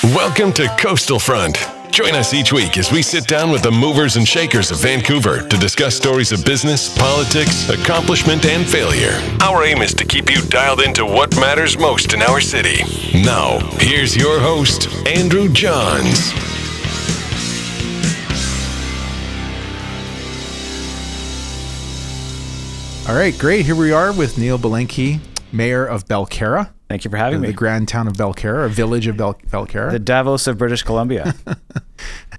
Welcome to Coastal Front. Join us each week as we sit down with the movers and shakers of Vancouver to discuss stories of business, politics, accomplishment, and failure. Our aim is to keep you dialed into what matters most in our city. Now, here's your host, Andrew Johns. All right, great. Here we are with Neil Belenkie, Mayor of Belcarra. Thank you for having me. The grand town of Belcarra, or Village of Belcarra. The Davos of British Columbia.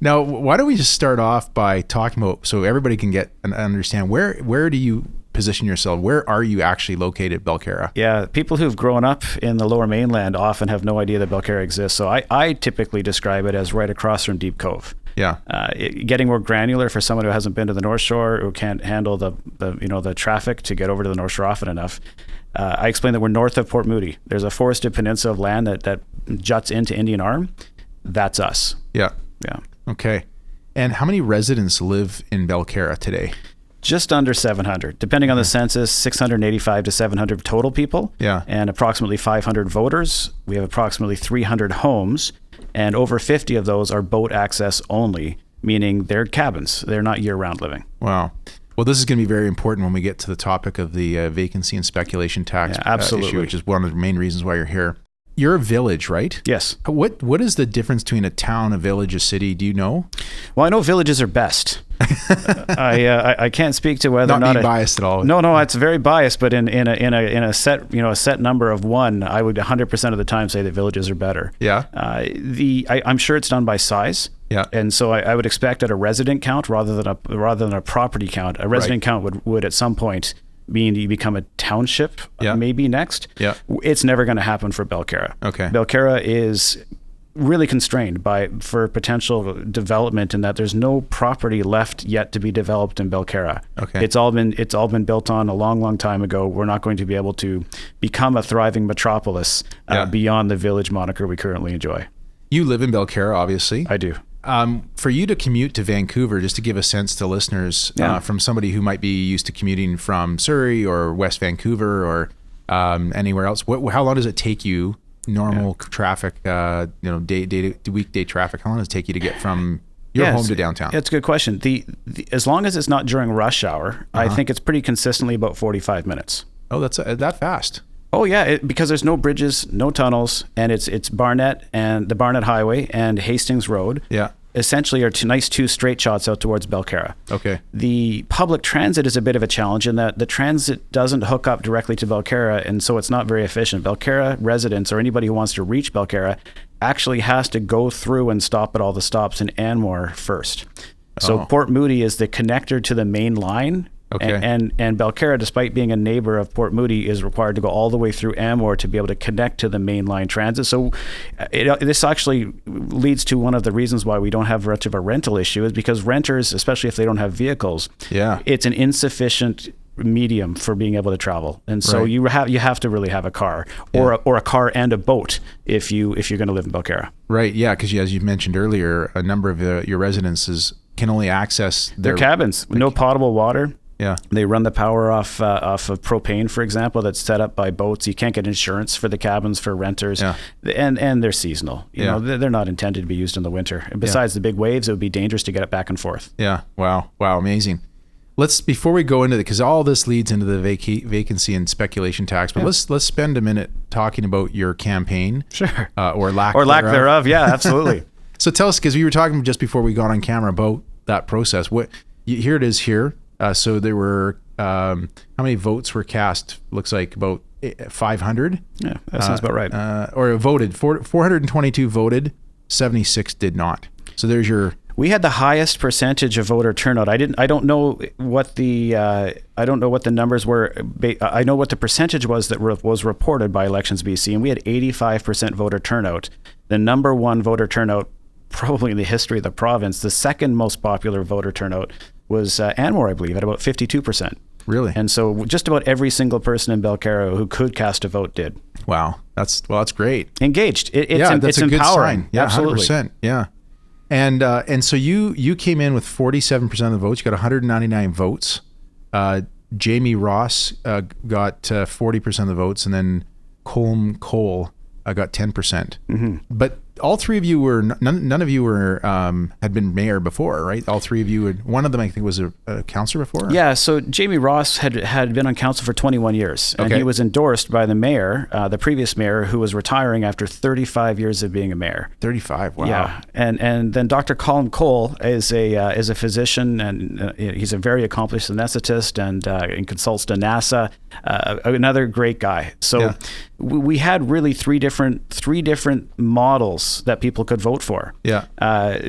Now, why don't we just start off by talking about, so everybody can get and understand, where do you position yourself? Where are you actually located, Belcarra? Yeah, people who've grown up in the Lower Mainland often have no idea that Belcarra exists. So I typically describe it as right across from Deep Cove. Yeah. Getting more granular for someone who hasn't been to the North Shore, who can't handle the traffic to get over to the North Shore often enough. I explained that we're north of Port Moody. There's a forested peninsula of land that juts into Indian Arm. That's us. Yeah. Yeah. Okay. And how many residents live in Belcarra today? Just under 700, depending on the census, 685 to 700 total people. Yeah. And approximately 500 voters. We have approximately 300 homes, and over 50 of those are boat access only, meaning they're cabins. They're not year-round living. Wow. Well, this is going to be very important when we get to the topic of the vacancy and speculation tax issue, which is one of the main reasons why you're here. You're a village, right? Yes. What is the difference between a town, a village, a city? Do you know? Well, I know villages are best. I can't speak to whether or not being biased at all. No, it's very biased. But in a set number of one, I would 100% of the time say that villages are better. Yeah. I'm sure it's done by size. Yeah. And so I would expect at a resident count rather than a property count. A resident count would at some point mean you become a township, maybe next. Yeah. It's never going to happen for Belcarra. Okay. Belcarra is really constrained for potential development in that there's no property left yet to be developed in Belcarra. Okay. It's all been built on a long time ago. We're not going to be able to become a thriving metropolis beyond the village moniker we currently enjoy. You live in Belcarra, obviously. I do. For you to commute to Vancouver, just to give a sense to listeners, from somebody who might be used to commuting from Surrey or West Vancouver or anywhere else, how long does it take you, normal traffic, weekday traffic, how long does it take you to get from your home to downtown? That's a good question. As long as it's not during rush hour, I think it's pretty consistently about 45 minutes. Oh, that's that fast. Oh yeah, because there's no bridges, no tunnels, and it's Barnett and the Barnett Highway and Hastings Road. Yeah. Essentially are two straight shots out towards Belcarra. Okay. The public transit is a bit of a challenge in that the transit doesn't hook up directly to Belcarra, and so it's not very efficient. Belcarra residents or anybody who wants to reach Belcarra actually has to go through and stop at all the stops in Anmore first. So Port Moody is the connector to the main line. Okay. And Belcarra, despite being a neighbor of Port Moody, is required to go all the way through Anmore to be able to connect to the mainline transit. So this actually leads to one of the reasons why we don't have much of a rental issue is because renters, especially if they don't have vehicles, it's an insufficient medium for being able to travel. And so you have to really have a car or a car and a boat if you're going to live in Belcarra. Right. Yeah. Because as you mentioned earlier, a number of your residences can only access their cabins with no potable water. Yeah, they run the power off of propane, for example, that's set up by boats. You can't get insurance for the cabins for renters, and they're seasonal. You know, they're not intended to be used in the winter. And besides the big waves, it would be dangerous to get it back and forth. Yeah, wow, amazing. Before we go into because all this leads into the vacancy and speculation tax, but let's spend a minute talking about your campaign, sure, or lack thereof. Yeah, absolutely. So tell us, because we were talking just before we got on camera about that process. Here it is here. So there were, how many votes were cast? Looks like about 500. Yeah, that sounds about right. Or voted, 422 voted, 76 did not. So there's your... We had the highest percentage of voter turnout. I don't know what the numbers were. I know what the percentage was that was reported by Elections BC, and we had 85% voter turnout. The number one voter turnout probably in the history of the province. The second most popular voter turnout was Anmore, I believe, at about 52%. Really? And so just about every single person in Belcarra who could cast a vote did. Wow. That's great. Engaged. That's it's a empowering. Good sign. Yeah, absolutely. 100%. Yeah. And so you came in with 47% of the votes. You got 199 votes. Jamie Ross got 40% of the votes, and then Colm Cole got 10%. Mm-hmm. But all three of you were none of you were had been mayor before, right? All three of you had, one of them I think was a councillor before. Yeah, so Jamie Ross had been on council for 21 years, and he was endorsed by the mayor, the previous mayor, who was retiring after 35 years of being a mayor. 35, wow. Yeah, and then Dr. Colin Cole is a physician, and he's a very accomplished anesthetist and consults to NASA. Another great guy. So we had really three different models that people could vote for. Yeah.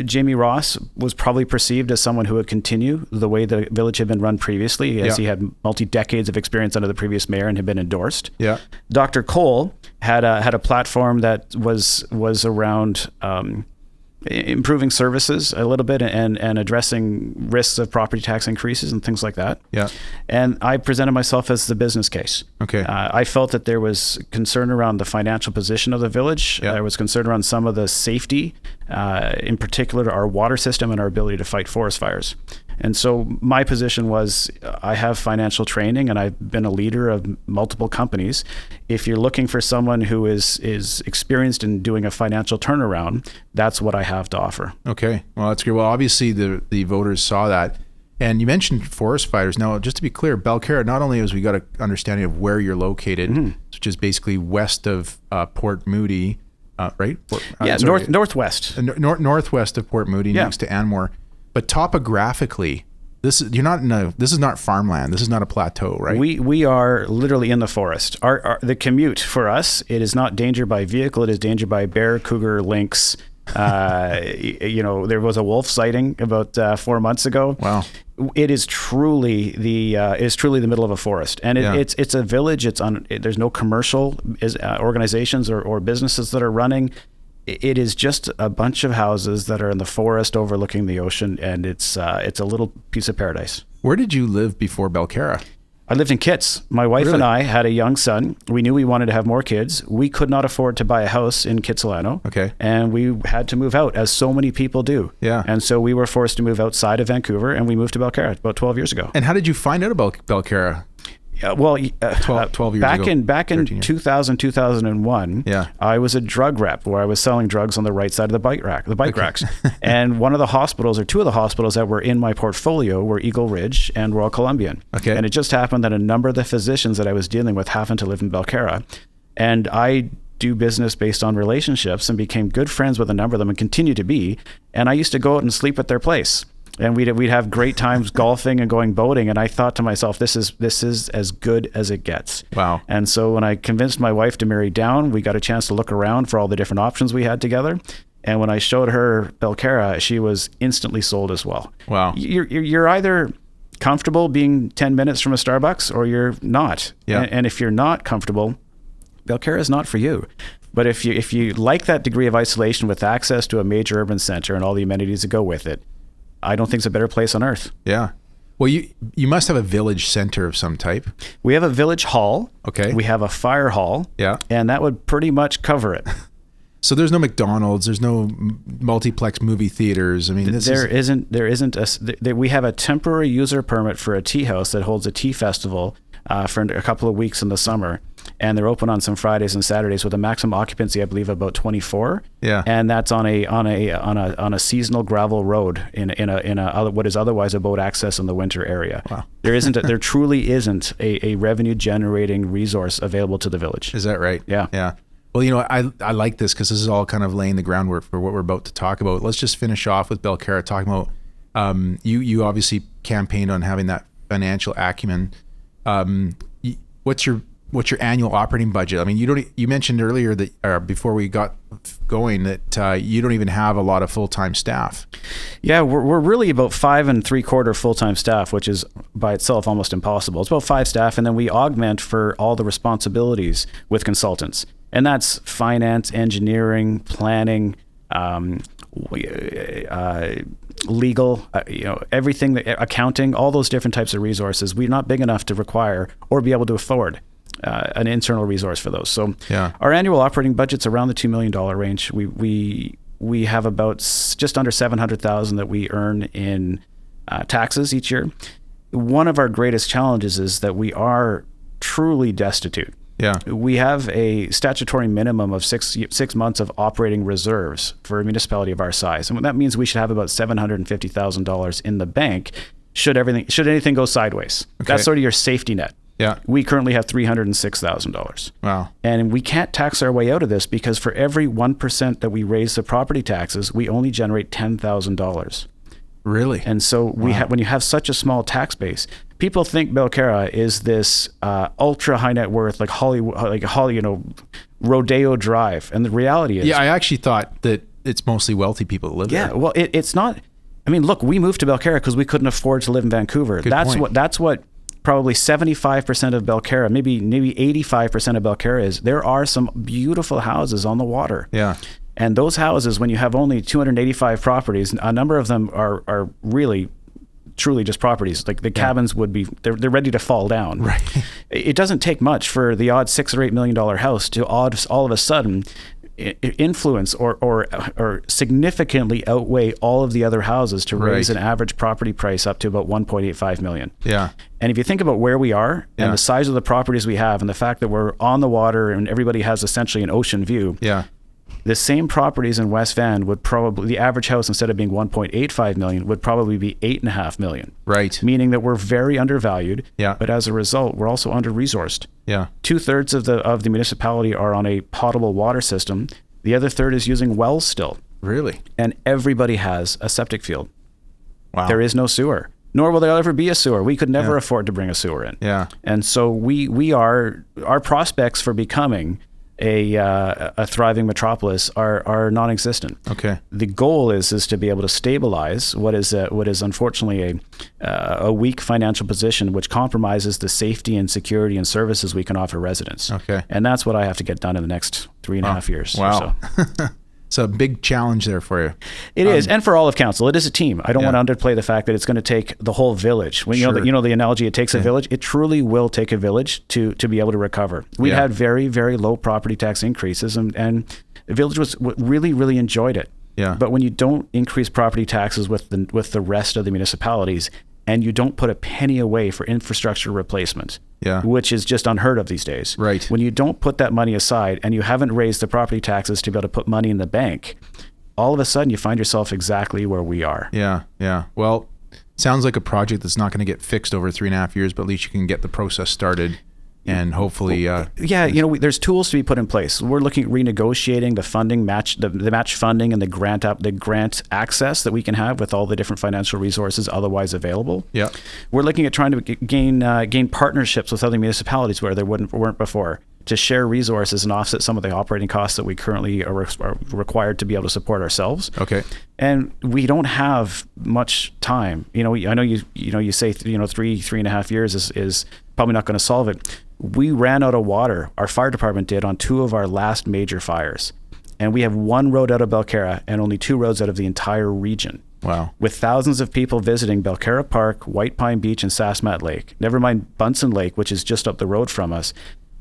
Jamie Ross was probably perceived as someone who would continue the way the village had been run previously, as he had multi-decades of experience under the previous mayor and had been endorsed. Yeah. Dr. Cole had a platform that was around improving services a little bit and addressing risks of property tax increases and things like that. Yeah. And I presented myself as the business case. Okay. I felt that there was concern around the financial position of the village. Yeah. There was concern around some of the safety, in particular our water system and our ability to fight forest fires. And so my position was, I have financial training and I've been a leader of multiple companies. If you're looking for someone who is experienced in doing a financial turnaround, that's what I have to offer. Okay. Well, that's great. Well, obviously the voters saw that. And you mentioned forest fires. Now, just to be clear, Belcarra, not only has we got an understanding of where you're located, which is basically west of Port Moody, right? Northwest. Northwest of Port Moody, next to Anmore. But topographically, this is not farmland. This is not a plateau, right? We are literally in the forest. The commute for us, it is not danger by vehicle. It is danger by bear, cougar, lynx. There was a wolf sighting about 4 months ago. Wow. It is truly the middle of a forest, and it's a village. There's no commercial organizations or businesses that are running. It is just a bunch of houses that are in the forest overlooking the ocean, and it's a little piece of paradise. Where did you live before Belcarra? I lived in Kitts. My wife and I had a young son. We knew we wanted to have more kids. We could not afford to buy a house in Kitsilano. Okay. And we had to move out, as so many people do. Yeah. And so we were forced to move outside of Vancouver, and we moved to Belcarra about 12 years ago. And how did you find out about Belcarra? 12 years ago. Back in 2000, 2001, I was a drug rep where I was selling drugs on the right side of the bike racks. And one of the hospitals, or two of the hospitals that were in my portfolio, were Eagle Ridge and Royal Columbian. Okay. And it just happened that a number of the physicians that I was dealing with happened to live in Belcarra. And I do business based on relationships and became good friends with a number of them and continue to be. And I used to go out and sleep at their place. And we'd have great times golfing and going boating. And I thought to myself, this is as good as it gets. Wow. And so when I convinced my wife to marry down, we got a chance to look around for all the different options we had together. And when I showed her Belcarra, she was instantly sold as well. Wow. You're either comfortable being 10 minutes from a Starbucks or you're not. Yeah. And if you're not comfortable, Belcarra is not for you. But if you like that degree of isolation with access to a major urban center and all the amenities that go with it, I don't think it's a better place on earth. Yeah. Well, you must have a village center of some type. We have a village hall. Okay. We have a fire hall. Yeah. And that would pretty much cover it. So there's no McDonald's, there's no multiplex movie theaters. I mean, we have a temporary user permit for a tea house that holds a tea festival for a couple of weeks in the summer. And they're open on some Fridays and Saturdays with a maximum occupancy, I believe, about 24. Yeah. And that's on a seasonal gravel road in a what is otherwise a boat access in the winter area. Wow. There truly isn't a revenue generating resource available to the village. Is that right? Yeah. Yeah. Well, I like this because this is all kind of laying the groundwork for what we're about to talk about. Let's just finish off with Belcarra, talking about you obviously campaigned on having that financial acumen. What's your annual operating budget? I mean, you mentioned earlier that before we got going that you don't even have a lot of full-time staff. Yeah, we're really about 5 3/4 full-time staff, which is by itself almost impossible. It's about 5 staff, and then we augment for all the responsibilities with consultants. And that's finance, engineering, planning, legal, everything, accounting, all those different types of resources. We're not big enough to require or be able to afford an internal resource for those. So our annual operating budget's around the $2 million range. We have about just under $700,000 that we earn in taxes each year. One of our greatest challenges is that we are truly destitute. Yeah. We have a statutory minimum of six months of operating reserves for a municipality of our size. And that means we should have about $750,000 in the bank should anything go sideways. Okay. That's sort of your safety net. Yeah. We currently have $306,000. Wow. And we can't tax our way out of this because for every 1% that we raise the property taxes, we only generate $10,000. Really? And so when you have such a small tax base, people think Belcarra is this ultra high net worth, like Hollywood, Rodeo Drive. And the reality is, yeah, I actually thought that it's mostly wealthy people that live there. Yeah, well, it's not. I mean, look, we moved to Belcarra because we couldn't afford to live in Vancouver. Good point. That's what probably 75% of Belcarra, maybe 85% of Belcarra is. There are some beautiful houses on the water. Yeah. And those houses, when you have only 285 properties, a number of them are really, truly just properties. Like the cabins would be, they're ready to fall down. Right. It doesn't take much for the odd $6 or $8 million house to all of a sudden influence or significantly outweigh all of the other houses to raise an average property price up to about $1.85 million. Yeah. And if you think about where we are and the size of the properties we have and the fact that we're on the water and everybody has essentially an ocean view, the same properties in West Van would probably, the average house instead of being 1.85 million would probably be 8.5 million. Right. Meaning that we're very undervalued. Yeah. But as a result, we're also under-resourced. Yeah. 2/3 of the municipality are on a potable water system. The other third is using wells still. Really? And everybody has a septic field. Wow. There is no sewer. Nor will there ever be a sewer. We could never afford to bring a sewer in. Yeah. And so our prospects for becoming a thriving metropolis are non-existent. Okay. The goal is to be able to stabilize what is unfortunately a weak financial position, which compromises the safety and security and services we can offer residents. Okay. And that's what I have to get done in the next 3.5 years. Wow. Or so. It's a big challenge there for you. It is, and for all of council, it is a team. I don't want to underplay the fact that it's going to take the whole village. When you know the analogy, it takes a village. It truly will take a village to be able to recover. We had very, very low property tax increases, and the village really enjoyed it. Yeah. But when you don't increase property taxes with the rest of the municipalities, and you don't put a penny away for infrastructure replacement, which is just unheard of these days. Right. When you don't put that money aside and you haven't raised the property taxes to be able to put money in the bank, all of a sudden you find yourself exactly where we are. Yeah, yeah. Well, sounds like a project that's not going to get fixed over 3.5 years, but at least you can get the process started. And hopefully, there's tools to be put in place. We're looking at renegotiating the funding match, the match funding, and the grant access that we can have with all the different financial resources otherwise available. Yeah, we're looking at trying to gain partnerships with other municipalities where there weren't before, to share resources and offset some of the operating costs that we currently are required to be able to support ourselves. Okay. And we don't have much time. I know you say 3.5 years is probably not going to solve it. We ran out of water. Our fire department did on 2 of our last major fires. And we have 1 road out of Belcarra and only 2 roads out of the entire region. Wow. With thousands of people visiting Belcarra Park, White Pine Beach, and Sassmat Lake. Never mind Bunsen Lake, which is just up the road from us.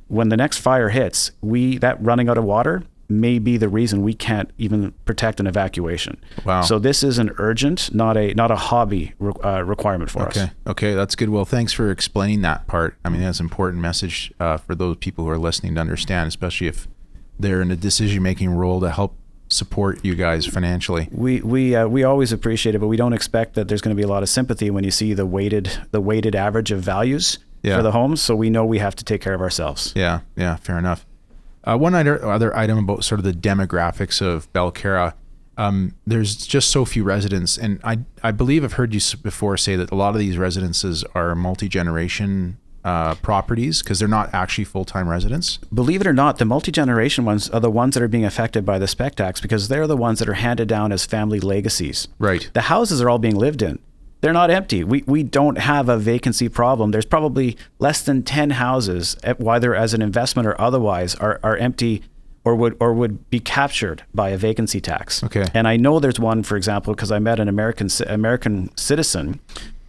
When the next fire hits, that running out of water may be the reason we can't even protect an evacuation. Wow. So this is an urgent, not a hobby requirement for us. Okay, that's good. Well, thanks for explaining that part. I mean, that's an important message for those people who are listening to understand, especially if they're in a decision-making role to help support you guys financially. We always appreciate it, but we don't expect that there's going to be a lot of sympathy when you see the weighted average of values for the homes. So we know we have to take care of ourselves. Yeah, fair enough. One other item about sort of the demographics of Belcarra. There's just so few residents, and I believe I've heard you before say that a lot of these residences are multi-generation properties because they're not actually full-time residents. Believe it or not, the multi-generation ones are the ones that are being affected by the spec tax because they're the ones that are handed down as family legacies. Right. The houses are all being lived in. They're not empty. We don't have a vacancy problem. There's probably less than 10 houses, whether as an investment or otherwise, are empty or would be captured by a vacancy tax. Okay. And I know there's one, for example, because I met an American citizen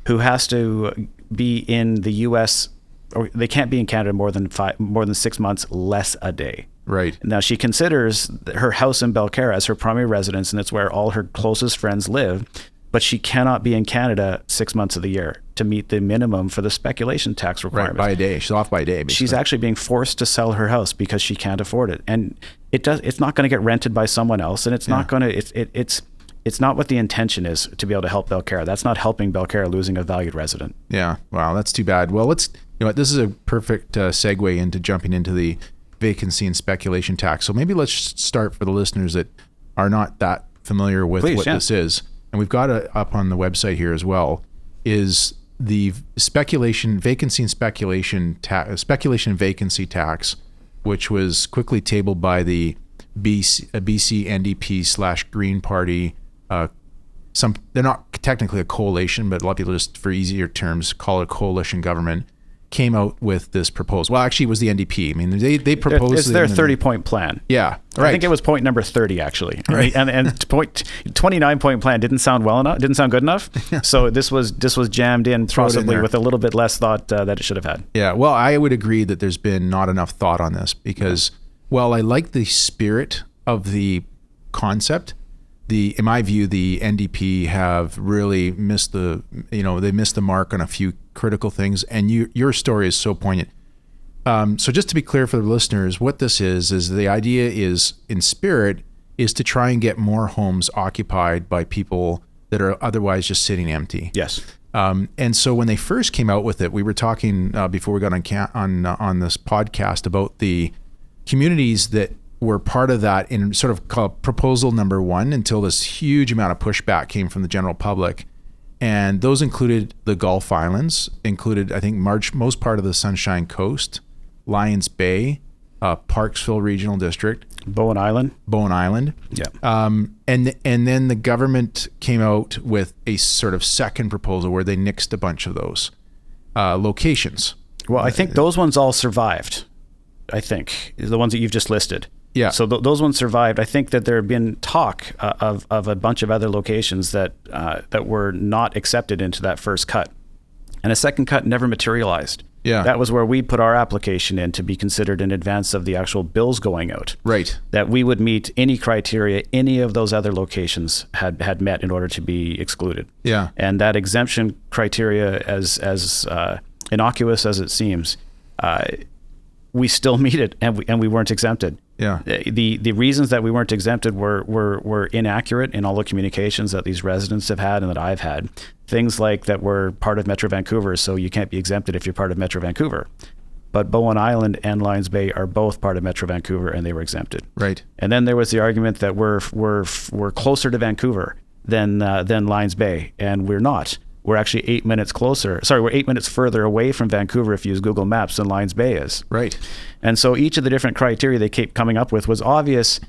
who has to be in the U.S. or they can't be in Canada more than 6 months less a day. Right. Now she considers her house in Belcarra as her primary residence, and it's where all her closest friends live. but she cannot be in Canada 6 months of the year to meet the minimum for the speculation tax requirement. Right, by a day. She's off by a day, basically. She's actually being forced to sell her house because she can't afford it. And it's not going to get rented by someone else, and it's not going to, it's not what the intention is to be able to help Belcarra. That's not helping Belcarra losing a valued resident. Yeah, wow, that's too bad. Well, this is a perfect segue into jumping into the vacancy and speculation tax. So maybe let's start for the listeners that are not that familiar with this is. And we've got it up on the website here as well, is the vacancy and speculation vacancy tax, which was quickly tabled by the BC NDP / Green Party. They're not technically a coalition, but a lot of people, just for easier terms, call it a coalition government, came out with this proposal. Well, actually, it was the NDP. I mean, they proposed... It's their 30-point plan. Yeah, right. I think it was point number 30, actually. Right. And 29-point plan didn't sound good enough. So this was jammed in possibly with a little bit less thought that it should have had. Yeah, well, I would agree that there's been not enough thought on this because, while I like the spirit of the concept, in my view, the NDP have really missed the mark on a few critical things, and your story is so poignant. So just to be clear for the listeners, what this is the idea is, in spirit, is to try and get more homes occupied by people that are otherwise just sitting empty. Yes. And so when they first came out with it, we were talking before we got on this podcast about the communities that were part of that in sort of called proposal number 1, until this huge amount of pushback came from the general public. And those included the Gulf Islands, included, I think, most part of the Sunshine Coast, Lions Bay, Parksville Regional District, Bowen Island. Yeah. And then the government came out with a sort of second proposal where they nixed a bunch of those locations. Well, I think those ones all survived. I think the ones that you've just listed. Yeah. So those ones survived. I think that there had been talk of a bunch of other locations that were not accepted into that first cut, and a second cut never materialized. Yeah. That was where we put our application in to be considered in advance of the actual bills going out. Right. That we would meet any criteria any of those other locations had met in order to be excluded. Yeah. And that exemption criteria, as innocuous as it seems, we still meet it, and we weren't exempted. Yeah. The reasons that we weren't exempted were inaccurate in all the communications that these residents have had and that I've had. Things like that we're part of Metro Vancouver, so you can't be exempted if you're part of Metro Vancouver. But Bowen Island and Lions Bay are both part of Metro Vancouver, and they were exempted. Right. And then there was the argument that we're closer to Vancouver than Lions Bay, and we're not. We're actually 8 minutes closer. Sorry, we're 8 minutes further away from Vancouver if you use Google Maps than Lions Bay is. Right. And so each of the different criteria they kept coming up with was obvious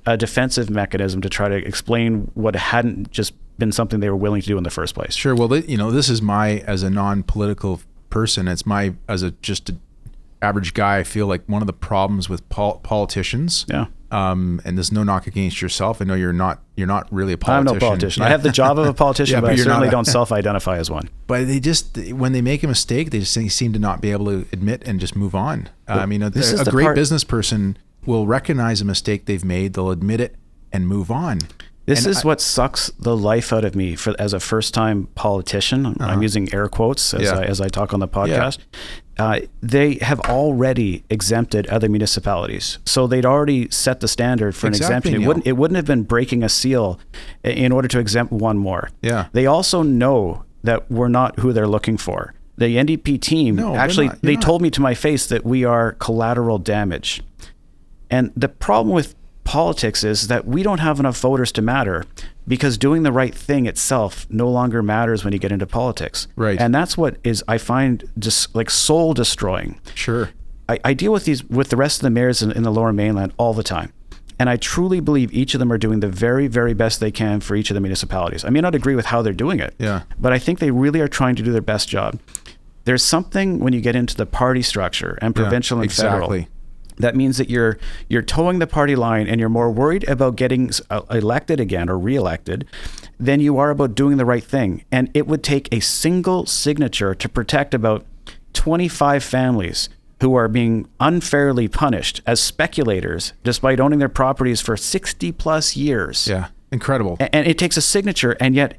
a defensive mechanism to try to explain what hadn't just been something they were willing to do in the first place. Sure. Well, this is as a non-political person, as just an average guy, I feel like one of the problems with politicians. Yeah. And there's no knock against yourself. I know you're not really a politician. I'm no politician. I have the job of a politician, but I certainly don't self-identify as one. But when they make a mistake, they just seem to not be able to admit and just move on. I mean, a great business person will recognize a mistake they've made. They'll admit it and move on. This is what sucks the life out of me as a first-time politician. I'm using air quotes as I talk on the podcast. Yeah. They have already exempted other municipalities. So they'd already set the standard for an exemption. It wouldn't have been breaking a seal in order to exempt one more. Yeah. They also know that we're not who they're looking for. The NDP team, they told me to my face that we are collateral damage. And the problem with politics is that we don't have enough voters to matter, because doing the right thing itself no longer matters when you get into politics. Right. And that's what I find just like soul destroying. Sure. I deal with the rest of the mayors in the Lower Mainland all the time. And I truly believe each of them are doing the very, very best they can for each of the municipalities. I may not agree with how they're doing it, but I think they really are trying to do their best job. There's something when you get into the party structure and provincial and federal. That means that you're towing the party line, and you're more worried about getting elected again or reelected than you are about doing the right thing. And it would take a single signature to protect about 25 families who are being unfairly punished as speculators despite owning their properties for 60 plus years. Yeah, incredible. And it takes a signature, and yet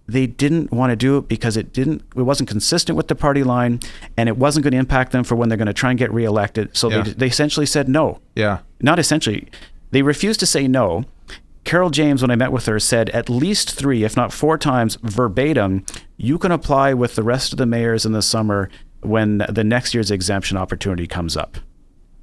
they didn't want to do it because it wasn't consistent with the party line, and it wasn't going to impact them for when they're going to try and get reelected. So they essentially said no. Yeah. Not essentially. They refused to say no. Carol James, when I met with her, said at least 3, if not 4 times verbatim, you can apply with the rest of the mayors in the summer when the next year's exemption opportunity comes up.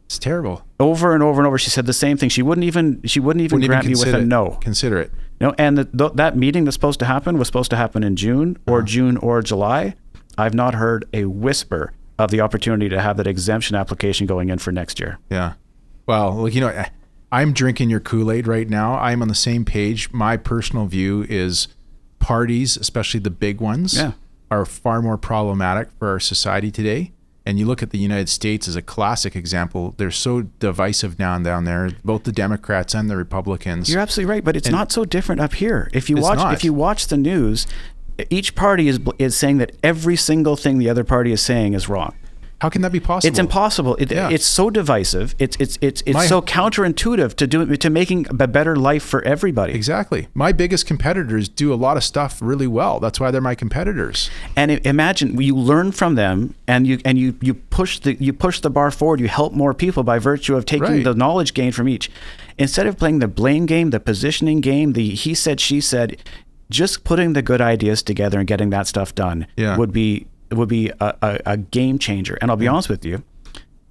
It's terrible. Over and over and over, she said the same thing. She wouldn't even grant me with a no. Consider it. No, and that meeting that's supposed to happen was supposed to happen in June or July. I've not heard a whisper of the opportunity to have that exemption application going in for next year. Yeah. Well, I'm drinking your Kool-Aid right now. I'm on the same page. My personal view is parties, especially the big ones, are far more problematic for our society today. And you look at the United States as a classic example. They're so divisive down there, both the Democrats and the Republicans. You're absolutely right, but it's not so different up here. If you watch the news, each party is saying that every single thing the other party is saying is wrong. How can that be possible? It's impossible. It's so divisive. It's so counterintuitive to making a better life for everybody. Exactly. My biggest competitors do a lot of stuff really well. That's why they're my competitors. And imagine you learn from them, and you push the bar forward. You help more people by virtue of taking the knowledge gained from each, instead of playing the blame game, the positioning game, the he said, she said. Just putting the good ideas together and getting that stuff done would be a game changer. And I'll be honest with you,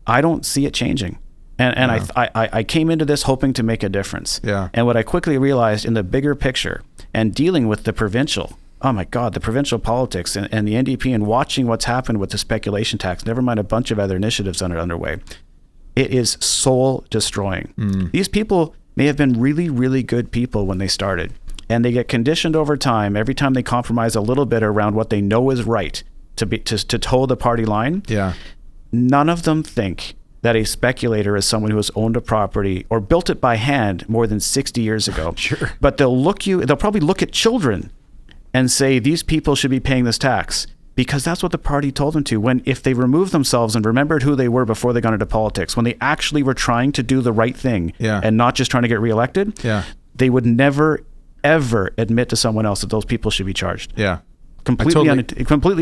I don't see it changing. And I came into this hoping to make a difference. Yeah. And what I quickly realized in the bigger picture and dealing with the provincial, oh my God, the provincial politics and the NDP and watching what's happened with the speculation tax, never mind a bunch of other initiatives that are underway, it is soul destroying. These people may have been really, really good people when they started. And they get conditioned over time. Every time they compromise a little bit around what they know is right to toe the party line. Yeah. None of them think that a speculator is someone who has owned a property or built it by hand more than 60 years ago. Sure. But they'll probably look at children and say these people should be paying this tax because that's what the party told them to. If they removed themselves and remembered who they were before they got into politics, when they actually were trying to do the right thing and not just trying to get reelected, they would never ever admit to someone else that those people should be charged. Yeah. Completely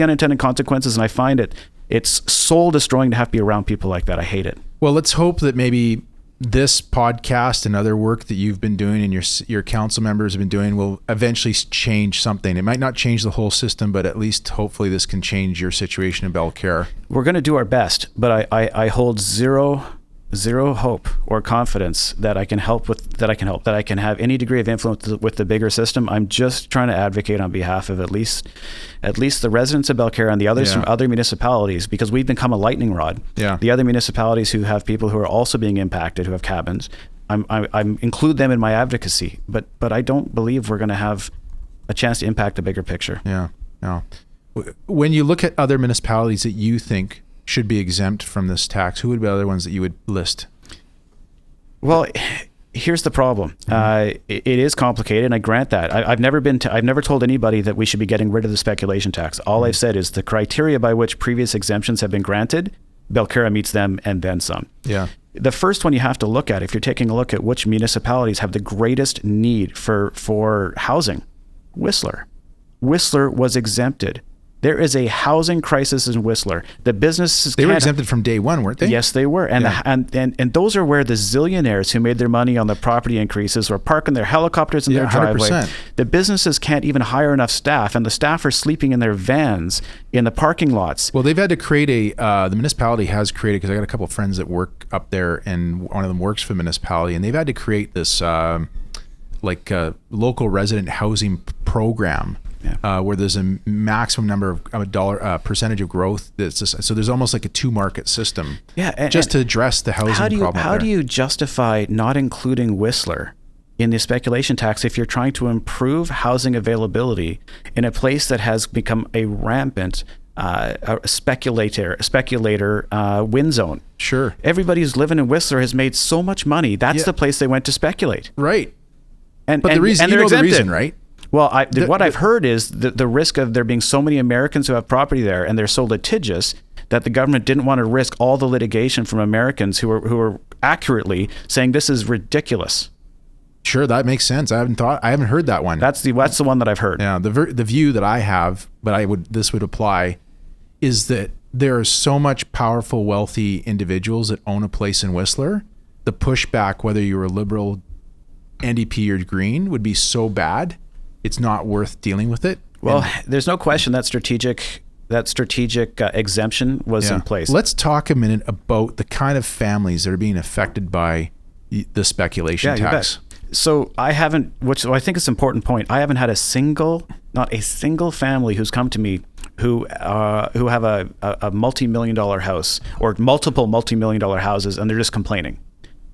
unintended consequences, and I find it's soul destroying to have to be around people like that. I hate it. Well, let's hope that maybe this podcast and other work that you've been doing and your council members have been doing will eventually change something. It might not change the whole system, but at least hopefully this can change your situation in Belcarra. We're going to do our best, but I hold zero hope or confidence that I can have any degree of influence with the bigger system. I'm just trying to advocate on behalf of at least the residents of Belcarra and the others from other municipalities, because we've become a lightning rod. Yeah. The other municipalities who have people who are also being impacted, who have cabins, I'm include them in my advocacy, but I don't believe we're going to have a chance to impact the bigger picture. Yeah. No. When you look at other municipalities that you think should be exempt from this tax, who would be other ones that you would list? Well, here's the problem. It is complicated, and I grant that. I've never told anybody that we should be getting rid of the speculation tax. All I've said is the criteria by which previous exemptions have been granted, Belcarra meets them and then some. Yeah. The first one you have to look at, if you're taking a look at which municipalities have the greatest need for housing, Whistler. Whistler was exempted. There is a housing crisis in Whistler. The businesses were exempted from day one, weren't they? Yes, they were. And and those are where the zillionaires who made their money on the property increases were parking their helicopters in their driveway. 100%. The businesses can't even hire enough staff, and the staff are sleeping in their vans in the parking lots. Well, they've had to create the municipality has created, because I got a couple of friends that work up there, and one of them works for the municipality, and they've had to create this local resident housing program. Where there's a maximum number of percentage of growth. So there's almost like a 2-market system. To address the housing problem. How do you justify not including Whistler in the speculation tax if you're trying to improve housing availability in a place that has become a rampant speculator win zone? Sure. Everybody who's living in Whistler has made so much money. That's the place they went to speculate. Right. But the reason, the reason, right? Well, what I've heard is the risk of there being so many Americans who have property there, and they're so litigious that the government didn't want to risk all the litigation from Americans who are accurately saying this is ridiculous. Sure, that makes sense. I haven't heard that one. That's the one that I've heard. Yeah, the view that I have, but this would apply, is that there are so much powerful, wealthy individuals that own a place in Whistler. The pushback, whether you're a Liberal, NDP, or Green, would be so bad, it's not worth dealing with it. Well, there's no question that strategic exemption was in place. Let's talk a minute about the kind of families that are being affected by the speculation tax. So I haven't, which I think is an important point. I haven't had not a single family who's come to me who have a multi-million-dollar house or multiple multi-million-dollar houses, and they're just complaining.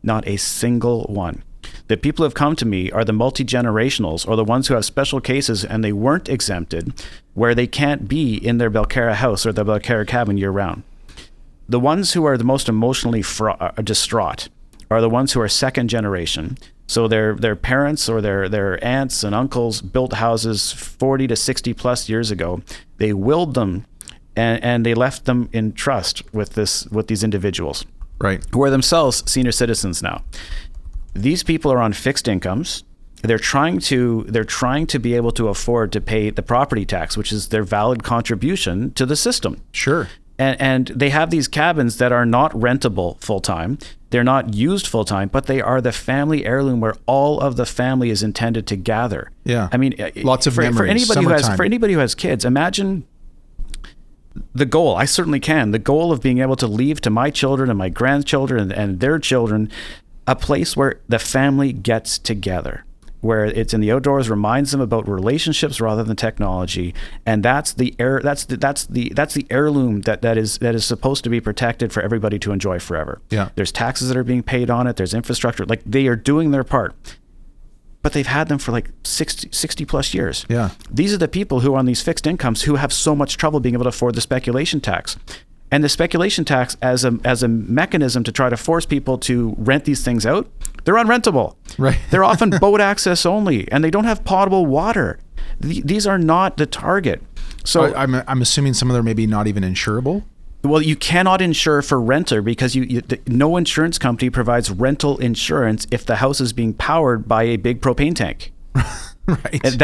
Not a single one. The people who have come to me are the multi-generationals, or the ones who have special cases and they weren't exempted, where they can't be in their Belcarra house or their Belcarra cabin year-round. The ones who are the most emotionally distraught are the ones who are second generation. So their parents or their aunts and uncles built houses 40 to 60 plus years ago. They willed them and they left them in trust with these individuals, right, who are themselves senior citizens now. These people are on fixed incomes. They're trying to be able to afford to pay the property tax, which is their valid contribution to the system. Sure. And they have these cabins that are not rentable full-time. They're not used full-time, but they are the family heirloom where all of the family is intended to gather. Yeah. I mean, lots of memories. For anybody who has kids, imagine the goal. I certainly can. The goal of being able to leave to my children and my grandchildren and their children a place where the family gets together, where it's in the outdoors, reminds them about relationships rather than technology, and that's the heirloom that is supposed to be protected for everybody to enjoy forever. Yeah, there's taxes that are being paid on it. There's infrastructure. Like, they are doing their part, but they've had them for like 60 plus years. Yeah, these are the people who are on these fixed incomes who have so much trouble being able to afford the speculation tax. And the speculation tax as a mechanism to try to force people to rent these things out, they're unrentable. Right. They're often boat access only, and they don't have potable water. These are not the target. So I'm assuming some of them are maybe not even insurable. Well, you cannot insure for renter because no insurance company provides rental insurance if the house is being powered by a big propane tank. Right. And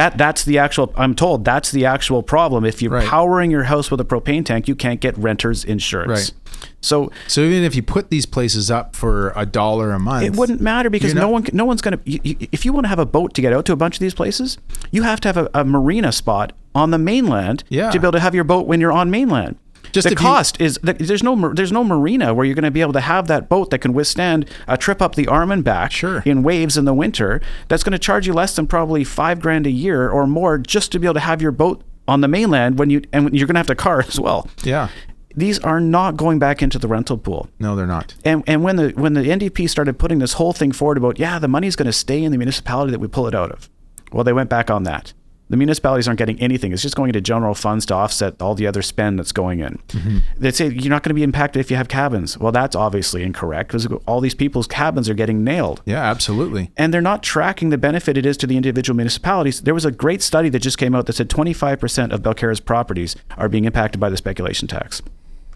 I'm told that's the actual problem. If you're powering your house with a propane tank, you can't get renter's insurance. Right. So even if you put these places up for $1 a month, it wouldn't matter because no one's going to. If you want to have a boat to get out to a bunch of these places, you have to have a marina spot on the mainland to be able to have your boat when you're on mainland. The cost is that there's no marina where you're going to be able to have that boat that can withstand a trip up the arm and back in waves in the winter. That's going to charge you less than probably $5,000 a year or more just to be able to have your boat on the mainland and you're going to have to car as well. Yeah. These are not going back into the rental pool. No, they're not. And when the NDP started putting this whole thing forward about, the money's going to stay in the municipality that we pull it out of. Well, they went back on that. The municipalities aren't getting anything. It's just going into general funds to offset all the other spend that's going in. Mm-hmm. They say you're not going to be impacted if you have cabins. Well, that's obviously incorrect because all these people's cabins are getting nailed. Yeah, absolutely. And they're not tracking the benefit it is to the individual municipalities. There was a great study that just came out that said 25% of Belcarra's properties are being impacted by the speculation tax.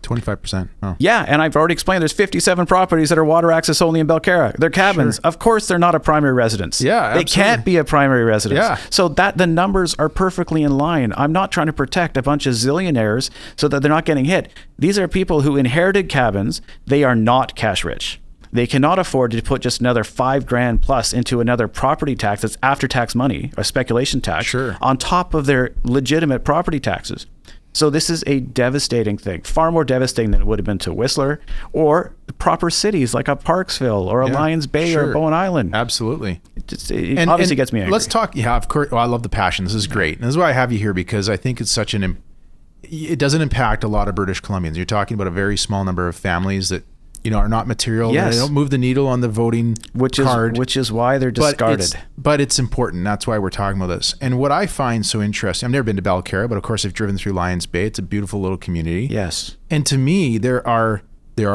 25%. Oh. Yeah, and I've already explained there's 57 properties that are water access only in Belcarra. They're cabins. Sure. Of course, they're not a primary residence. Yeah, absolutely. They can't be a primary residence. Yeah. So the numbers are perfectly in line. I'm not trying to protect a bunch of zillionaires so that they're not getting hit. These are people who inherited cabins. They are not cash rich. They cannot afford to put just another $5,000 plus into another property tax that's after tax money, or speculation tax, on top of their legitimate property taxes. So this is a devastating thing, far more devastating than it would have been to Whistler or proper cities like a Parksville or a Lions Bay or a Bowen Island. Absolutely. It obviously gets me angry. Let's talk. Yeah, of course. Well, I love the passion. This is great. And this is why I have you here, because I think it's such it doesn't impact a lot of British Columbians. You're talking about a very small number of families that, are not material. Yes. They don't move the needle on the voting card. Which is why they're discarded. But it's important. That's why we're talking about this. And what I find so interesting, I've never been to Belcarra, but of course I've driven through Lions Bay. It's a beautiful little community. Yes. And to me, there are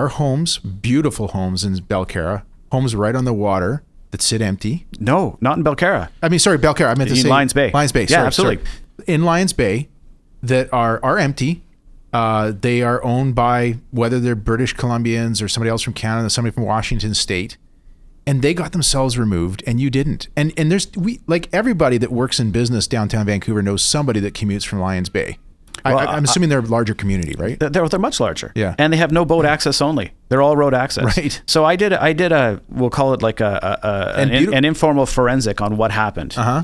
homes, beautiful homes in Belcarra, homes right on the water that sit empty. No, not in Belcarra. I mean, sorry, Belcarra. I meant to say Lions Bay. Lions Bay. Yeah, sorry, absolutely. Sorry. In Lions Bay that are empty. They are owned by, whether they're British Columbians or somebody else from Canada, somebody from Washington State. and they got themselves removed and you didn't. And like everybody that works in business downtown Vancouver knows somebody that commutes from Lions Bay. Well, I'm assuming they're a larger community, right? They're much larger. Yeah. And they have no boat access only. They're all road access. Right. So I did a we'll call it like an informal forensic on what happened. Uh-huh.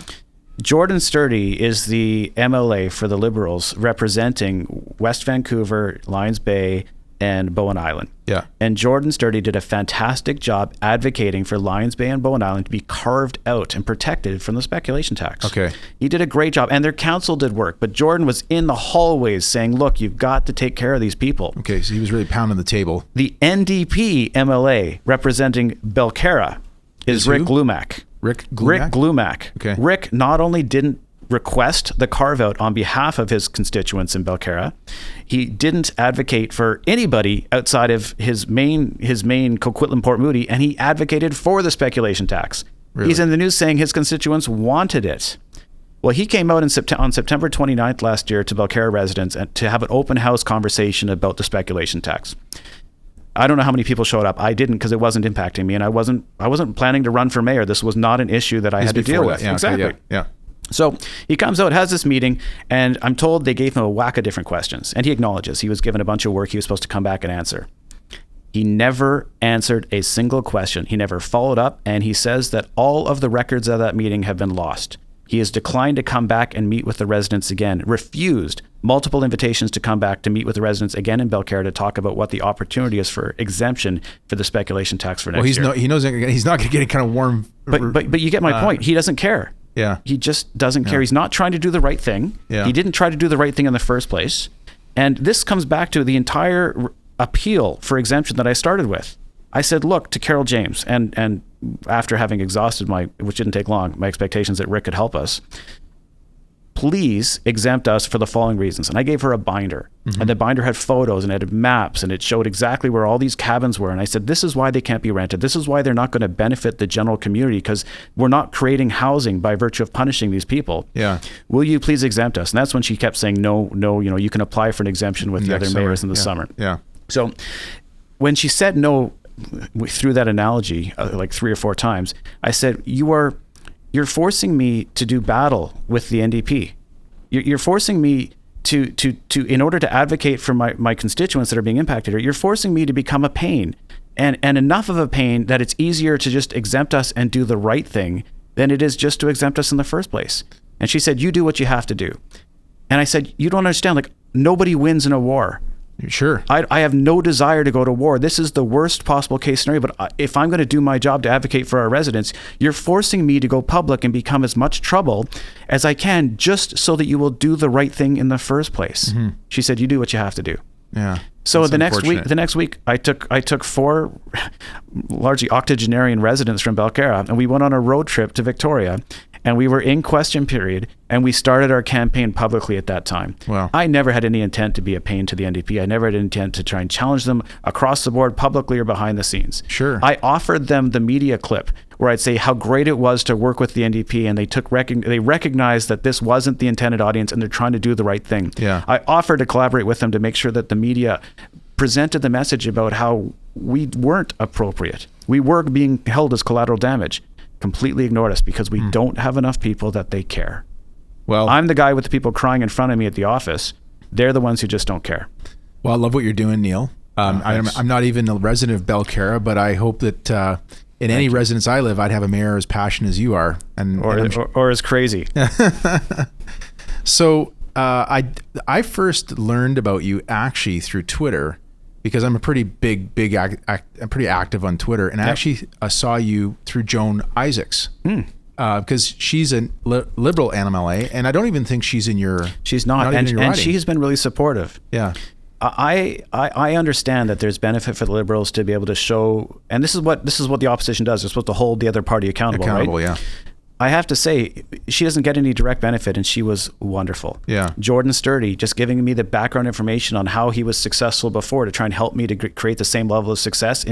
Jordan Sturdy is the MLA for the Liberals representing West Vancouver, Lions Bay, and Bowen Island. Yeah. And Jordan Sturdy did a fantastic job advocating for Lions Bay and Bowen Island to be carved out and protected from the speculation tax. Okay. He did a great job, and their council did work, but Jordan was in the hallways saying, look, you've got to take care of these people. Okay, so he was really pounding the table. The NDP MLA representing Belcarra is Rick Glumac. Rick Glumac? Okay. Rick not only didn't request the carve out on behalf of his constituents in Belcarra, he didn't advocate for anybody outside of his main Coquitlam Port Moody, and he advocated for the speculation tax. Really? He's in the news saying his constituents wanted it. Well, he came out on September 29th last year to Belcarra residents and to have an open house conversation about the speculation tax. I don't know how many people showed up. I didn't, because it wasn't impacting me, and I wasn't planning to run for mayor. This was not an issue that I had to deal with. Yeah, exactly. Okay, yeah. So he comes out, has this meeting, and I'm told they gave him a whack of different questions. And he acknowledges he was given a bunch of work he was supposed to come back and answer. He never answered a single question. He never followed up, and he says that all of the records of that meeting have been lost. He has declined to come back and meet with the residents again, refused multiple invitations to come back to meet with the residents again in Belcarra to talk about what the opportunity is for exemption for the speculation tax for next year. He knows he's not going to get kind of warm. But you get my point. He doesn't care. Yeah. He just doesn't care. He's not trying to do the right thing. Yeah. He didn't try to do the right thing in the first place. And this comes back to the entire appeal for exemption that I started with. I said, look, to Carol James, and after having exhausted which didn't take long, my expectations that Rick could help us, please exempt us for the following reasons. And I gave her a binder. Mm-hmm. And the binder had photos and it had maps and it showed exactly where all these cabins were. And I said, this is why they can't be rented. This is why they're not going to benefit the general community, because we're not creating housing by virtue of punishing these people. Yeah. Will you please exempt us? And that's when she kept saying, no, you can apply for an exemption with the other mayors in the summer. Yeah. So when she said no, through that analogy, like 3 or 4 times, I said, you're forcing me to do battle with the NDP. You're forcing me to in order to advocate for my constituents that are being impacted here, you're forcing me to become a pain, and enough of a pain that it's easier to just exempt us and do the right thing than it is just to exempt us in the first place. And she said, you do what you have to do. And I said, you don't understand, like, nobody wins in a war. Sure. I have no desire to go to war. This is the worst possible case scenario, but if I'm going to do my job to advocate for our residents, you're forcing me to go public and become as much trouble as I can just so that you will do the right thing in the first place. Mm-hmm. She said, you do what you have to do. Yeah. So the next week, I took 4 largely octogenarian residents from Belcarra, and we went on a road trip to Victoria. And we were in question period, and we started our campaign publicly at that time. Wow. I never had any intent to be a pain to the NDP. I never had intent to try and challenge them across the board, publicly or behind the scenes. Sure. I offered them the media clip where I'd say how great it was to work with the NDP, and they recognized that this wasn't the intended audience, and they're trying to do the right thing. Yeah. I offered to collaborate with them to make sure that the media presented the message about how we weren't appropriate. We were being held as collateral damage. Completely ignored us because we don't have enough people that they care. Well, I'm the guy with the people crying in front of me at the office. They're the ones who just don't care. Well, I love what you're doing, Neil. I'm not even a resident of Belcarra, but I hope that in any residence I live, I'd have a mayor as passionate as you are, or as crazy. So I first learned about you actually through Twitter, because I'm a pretty I'm pretty active on Twitter, and I actually saw you through Joan Isaacs, because she's a liberal NMLA, and I don't even think she's in your. She's not and she has been really supportive. Yeah, I understand that there's benefit for the Liberals to be able to show, and this is what the opposition does. They're supposed to hold the other party accountable, right? Yeah. I have to say, she doesn't get any direct benefit, and she was wonderful. Yeah. Jordan Sturdy, just giving me the background information on how he was successful before to try and help me to create the same level of success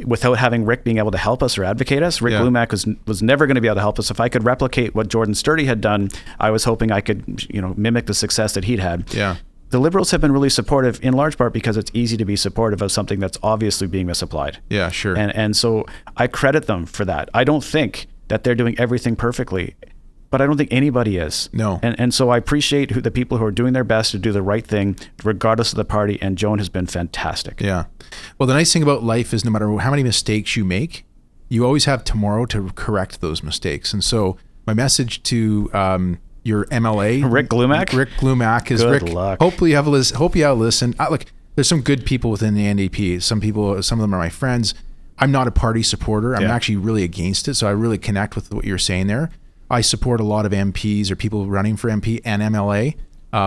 without having Rick being able to help us or advocate us. Rick Glumac was never going to be able to help us. If I could replicate what Jordan Sturdy had done, I was hoping I could, mimic the success that he'd had. Yeah. the Liberals have been really supportive, in large part because it's easy to be supportive of something that's obviously being misapplied. Yeah, sure. And so I credit them for that. I don't think that they're doing everything perfectly, but I don't think anybody is. No. And so I appreciate the people who are doing their best to do the right thing, regardless of the party. And Joan has been fantastic. Yeah. Well, the nice thing about life is no matter how many mistakes you make, you always have tomorrow to correct those mistakes. And so my message to your MLA, Rick Glumac. is Good Rick. luck. Hopefully you have a listen. Look, there's some good people within the NDP. Some of them are my friends. I'm not a party supporter. I'm actually really against it. So I really connect with what you're saying there. I support a lot of MPs or people running for MP and MLA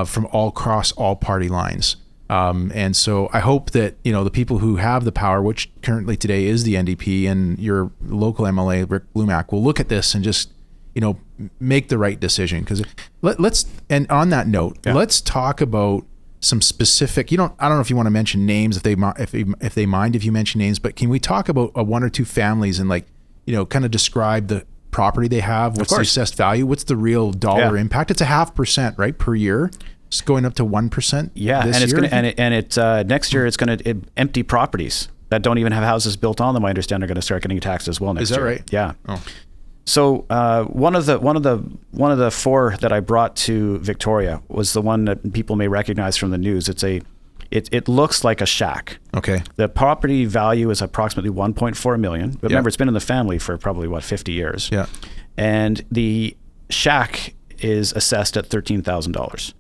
from across all party lines. And so I hope that, the people who have the power, which currently today is the NDP and your local MLA, Rick Glumac, will look at this and just, make the right decision. Because and on that note, let's talk about some specific, I don't know if you want to mention names, if they mind if you mention names, but can we talk about one or two families and kind of describe the property they have? What's the assessed value? What's the real dollar impact? It's 0.5%, right, per year. It's going up to 1%. Yeah, this and it's year, going to next year it's going to empty properties that don't even have houses built on them. I understand are going to start getting taxed as well next year. Is that right? Yeah. Oh. So one of the four that I brought to Victoria was the one that people may recognize from the news. It looks like a shack. Okay. The property value is approximately 1.4 million. But remember, it's been in the family for probably 50 years. Yeah. And the shack is assessed at $13,000.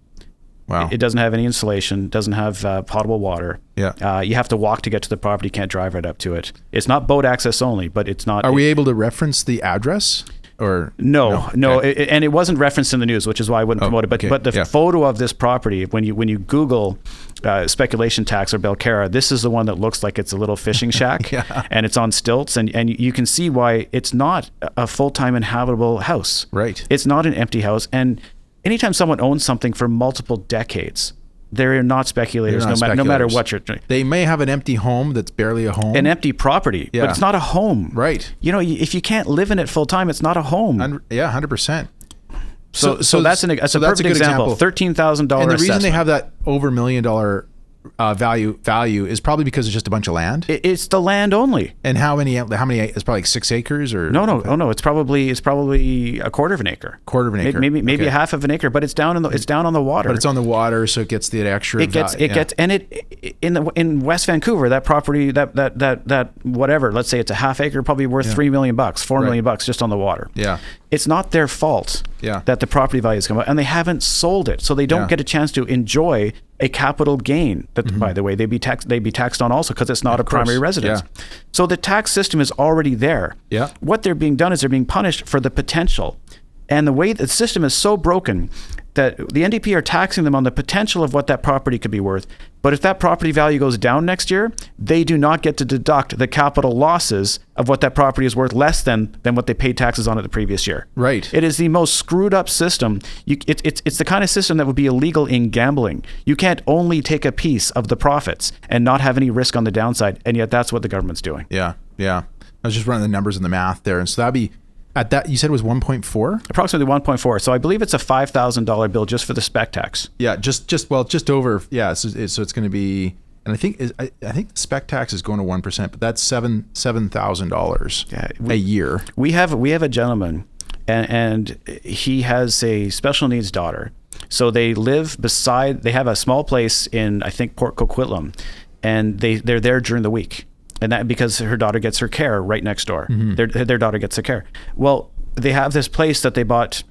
Wow. It doesn't have any insulation, doesn't have potable water. Yeah. You have to walk to get to the property, can't drive right up to it. It's not boat access only, but it's not. Are we able to reference the address? Or No. Okay. And it wasn't referenced in the news, which is why I wouldn't promote it. But the photo of this property, when you Google speculation tax or Belcarra, this is the one that looks like it's a little fishing shack, and it's on stilts, and you can see why it's not a full-time inhabitable house. Right. It's not an empty house, and anytime someone owns something for multiple decades, they're not speculators, no matter what you're doing. They may have an empty home that's barely a home. An empty property, but it's not a home. Right. If you can't live in it full time, it's not a home. 100%. So that's a perfect example. $13,000 And the reason they assessment. have that over $1 million value is probably because it's just a bunch of land. It's the land only. And how many? It's probably like 6 acres or no. It's probably a quarter of an acre. Quarter of an acre. Maybe a half of an acre, but it's down on the water. But it's on the water, so it gets the extra. In West Vancouver, that property that whatever, let's say it's a half acre, probably worth $3 million, $4 million just on the water. Yeah. It's not their fault that the property values come up, and they haven't sold it, so they don't get a chance to enjoy a capital gain that, by the way, they'd be taxed on also because it's not a primary residence. Yeah. So the tax system is already there. Yeah. What they're being done is they're being punished for the potential. And the way the system is so broken that the NDP are taxing them on the potential of what that property could be worth. But if that property value goes down next year, they do not get to deduct the capital losses of what that property is worth less than what they paid taxes on it the previous year. Right. It is the most screwed up system. It's the kind of system that would be illegal in gambling. You can't only take a piece of the profits and not have any risk on the downside, and yet that's what the government's doing. Yeah. I was just running the numbers and the math there, and so that'd be at that. You said it was 1.4. Approximately 1.4. So I believe it's a $5,000 bill just for the spec tax. Yeah, just over. Yeah, so it's going to be, and I think the spec tax is going to 1%, but that's $7,000 a year. We have a gentleman, and he has a special needs daughter. So they live beside. They have a small place in, I think, Port Coquitlam, and they're there during the week. And that because her daughter gets her care right next door. Mm-hmm. Their daughter gets her care. Well, they have this place that they bought,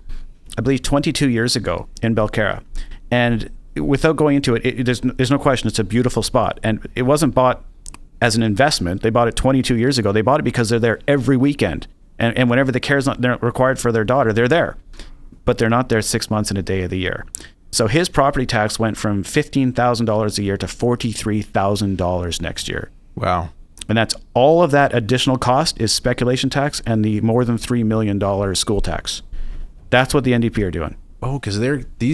I believe, 22 years ago in Belcarra. And without going into it, there's no question it's a beautiful spot. And it wasn't bought as an investment. They bought it 22 years ago. They bought it because they're there every weekend. And whenever the care is not required for their daughter, they're there. But they're not there 6 months and a day of the year. So his property tax went from $15,000 a year to $43,000 next year. Some And that's all of that additional cost is speculation tax and the more than $3 million school tax. That's what the NDP are doing. Oh, because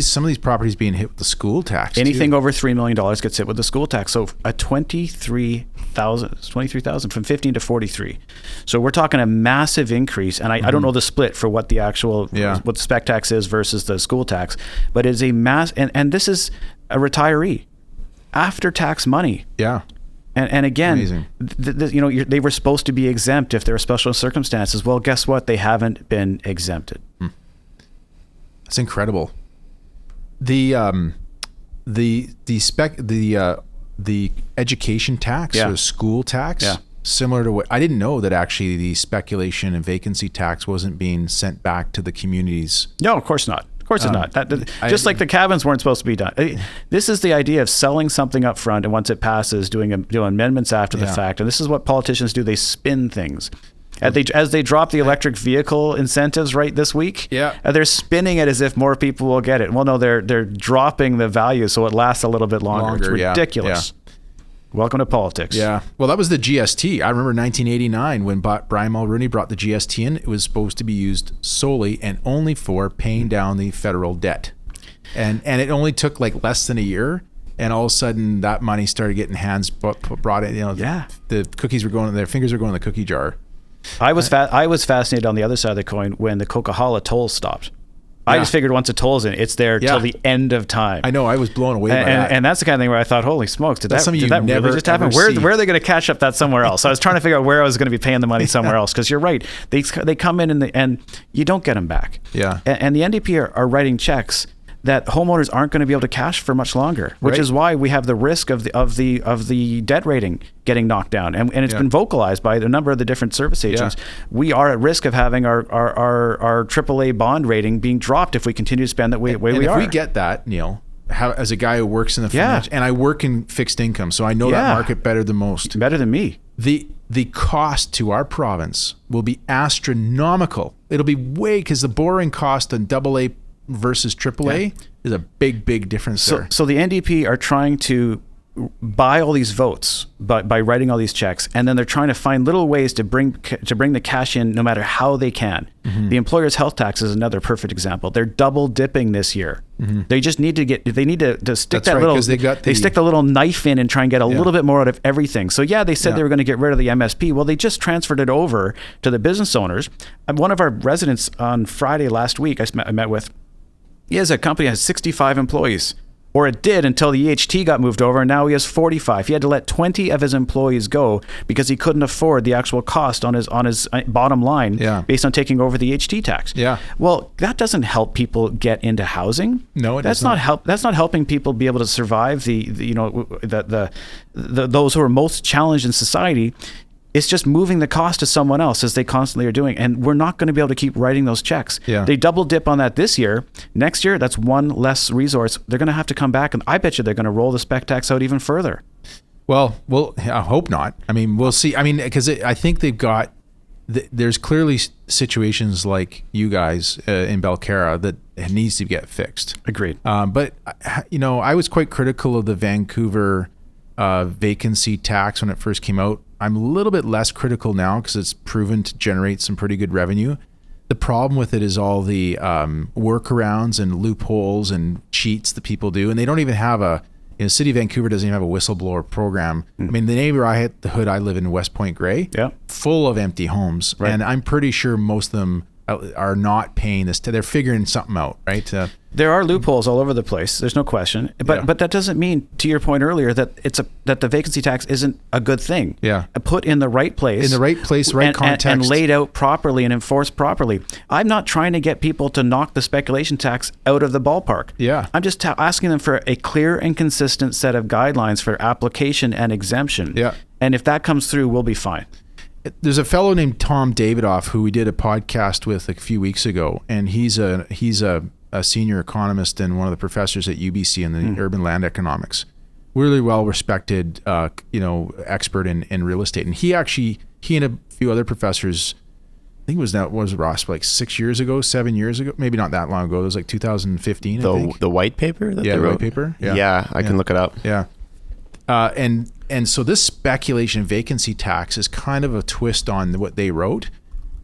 some of these properties being hit with the school tax. Anything over $3 million gets hit with the school tax. So a $23,000 from 15 to 43. So we're talking a massive increase. And I don't know the split for what the actual what the spec tax is versus the school tax, but it's a mass. And this is a retiree, after-tax money. Yeah. And again, they were supposed to be exempt if there are special circumstances. Well, guess what? They haven't been exempted. That's incredible. The education tax or school tax, similar to what I didn't know that actually the speculation and vacancy tax wasn't being sent back to the communities. No, of course not. Of course it's not. Just like the cabins weren't supposed to be done. This is the idea of selling something up front, and once it passes, doing amendments after the fact. And this is what politicians do. They spin things. As they drop the electric vehicle incentives right this week, they're spinning it as if more people will get it. Well, no, they're dropping the value so it lasts a little bit longer. It's ridiculous. Yeah. Welcome to politics. Yeah. Well, that was the GST. I remember 1989 when Brian Mulroney brought the GST in. It was supposed to be used solely and only for paying down the federal debt. And it only took like less than a year. And all of a sudden that money started getting hands brought in. The cookies were going, their fingers were going in the cookie jar. I was fascinated on the other side of the coin when the Coquihalla toll stopped. I just figured once a toll's in, it's there till the end of time. I know. I was blown away by that. And that's the kind of thing where I thought, holy smokes, did that really just happen? Where are they going to cash up that somewhere else? I was trying to figure out where I was going to be paying the money somewhere else, because you're right. They come in and you don't get them back. Yeah. And the NDP are writing checks that homeowners aren't going to be able to cash for much longer, which is why we have the risk of the debt rating getting knocked down, and it's been vocalized by a number of the different service agents. We are at risk of having our AAA bond rating being dropped if we continue to spend that way we are. If we get that, Neil, as a guy who works in the financial, and I work in fixed income, so I know that market better than most. Better than me. The cost to our province will be astronomical. It'll be because the borrowing cost on AA versus AAA is a big difference there. So the NDP are trying to buy all these votes by writing all these checks, and then they're trying to find little ways to bring the cash in no matter how they can. The employer's health tax is another perfect example. They're double dipping this year. They just need to stick they stick the little knife in and try and get a little bit more out of everything. So they said they were going to get rid of the MSP. Well, they just transferred it over to the business owners. One of our residents on Friday last week I met with, he has a company that has 65 employees, or it did until the EHT got moved over, and now he has 45. He had to let 20 of his employees go because he couldn't afford the actual cost on his bottom line based on taking over the EHT tax. Well, that doesn't help people get into housing. No, that's not help. That's not helping people be able to survive those who are most challenged in society. It's just moving the cost to someone else, as they constantly are doing. And we're not going to be able to keep writing those checks. They double dip on that this year. Next year, that's one less resource. They're going to have to come back, and I bet you they're going to roll the spec tax out even further. Well, I hope not. I mean, we'll see. I mean, because I think they've got, there's clearly situations like you guys in Belcarra that it needs to get fixed. Agreed. But, I was quite critical of the Vancouver vacancy tax when it first came out. I'm a little bit less critical now because it's proven to generate some pretty good revenue. The problem with it is all the workarounds and loopholes and cheats that people do. And they don't even have the city of Vancouver doesn't even have a whistleblower program. I mean, the neighbor the hood I live in West Point Grey, full of empty homes. And I'm pretty sure most of them are not paying this. They're figuring something out, right? There are loopholes all over the place. There's no question. But that doesn't mean, to your point earlier, that that the vacancy tax isn't a good thing. Put in the right place. Right context. And laid out properly and enforced properly. I'm not trying to get people to knock the speculation tax out of the ballpark. I'm just asking them for a clear and consistent set of guidelines for application and exemption. And if that comes through, we'll be fine. There's a fellow named Tom Davidoff who we did a podcast with a few weeks ago, and he's a senior economist and one of the professors at UBC in the urban land economics. Really well respected, expert in real estate. And he and a few other professors, I think it was Ross, like 7 years ago, maybe not that long ago. It was like 2015. The white paper that they wrote? The white paper. Yeah, I can look it up. And so this speculation vacancy tax is kind of a twist on what they wrote.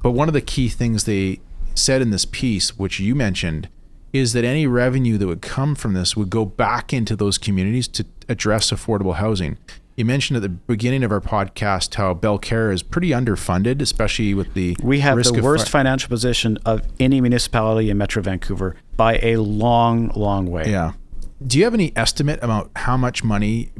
But one of the key things they said in this piece, which you mentioned, is that any revenue that would come from this would go back into those communities to address affordable housing. You mentioned at the beginning of our podcast how Belcarra is pretty underfunded, especially with the We have the worst financial position of any municipality in Metro Vancouver by a long, long way. do you have any estimate about how much money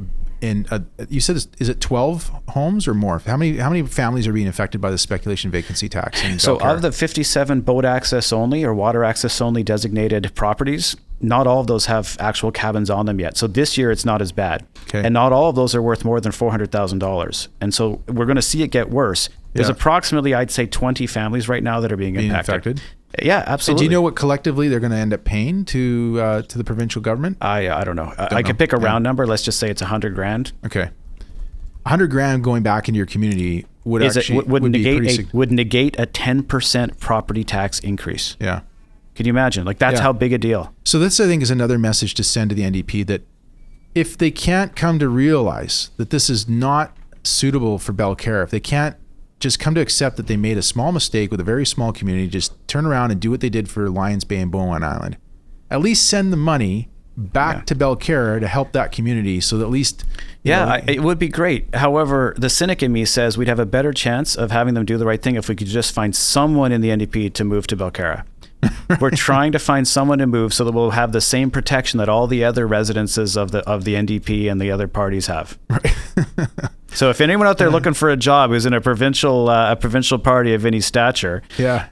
in you said is it 12 homes or more? How many families are being affected by the speculation vacancy tax in So Belcarra? of the 57 boat access only or water access only designated properties, not all of those have actual cabins on them yet. So this year it's not as bad. Okay. And not all of those are worth more than $400,000. And so we're going to see it get worse. There's approximately, I'd say, 20 families right now that are being impacted. Yeah, absolutely. And do you know what collectively they're going to end up paying to the provincial government? I don't know. I could pick a round number. Let's just say it's $100,000. Okay. $100,000 going back into your community would negate a 10% property tax increase. Yeah. Can you imagine? Like, that's how big a deal. So this, I think, is another message to send to the NDP, that if they can't come to realize that this is not suitable for Belcarra, if they can't just come to accept that they made a small mistake with a very small community, just turn around and do what they did for Lions Bay and Bowen Island, at least send the money back to Belcarra to help that community, so that at least it would be great. However, the cynic in me says we'd have a better chance of having them do the right thing if we could just find someone in the NDP to move to Belcarra. We're trying to find someone to move so that we'll have the same protection that all the other residences of the NDP and the other parties have. Right. So if anyone out there looking for a job who's in a provincial party of any stature,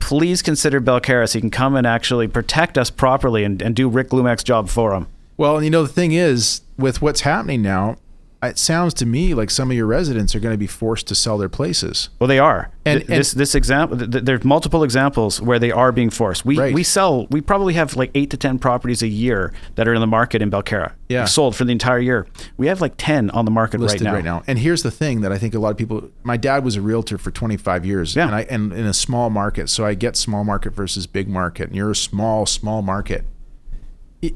please consider Belcarra so you can come and actually protect us properly and do Rick Lumek's job for him. Well, the thing is, with what's happening now, it sounds to me like some of your residents are going to be forced to sell their places. Well, they are. And this example, there's multiple examples where they are being forced. We probably have like 8 to 10 properties a year that are in the market in Belcarra. Yeah. We've sold for the entire year. We have like 10 on the market listed right now. And here's the thing that I think a lot of people, my dad was a realtor for 25 years and in a small market. So I get small market versus big market, and you're a small market.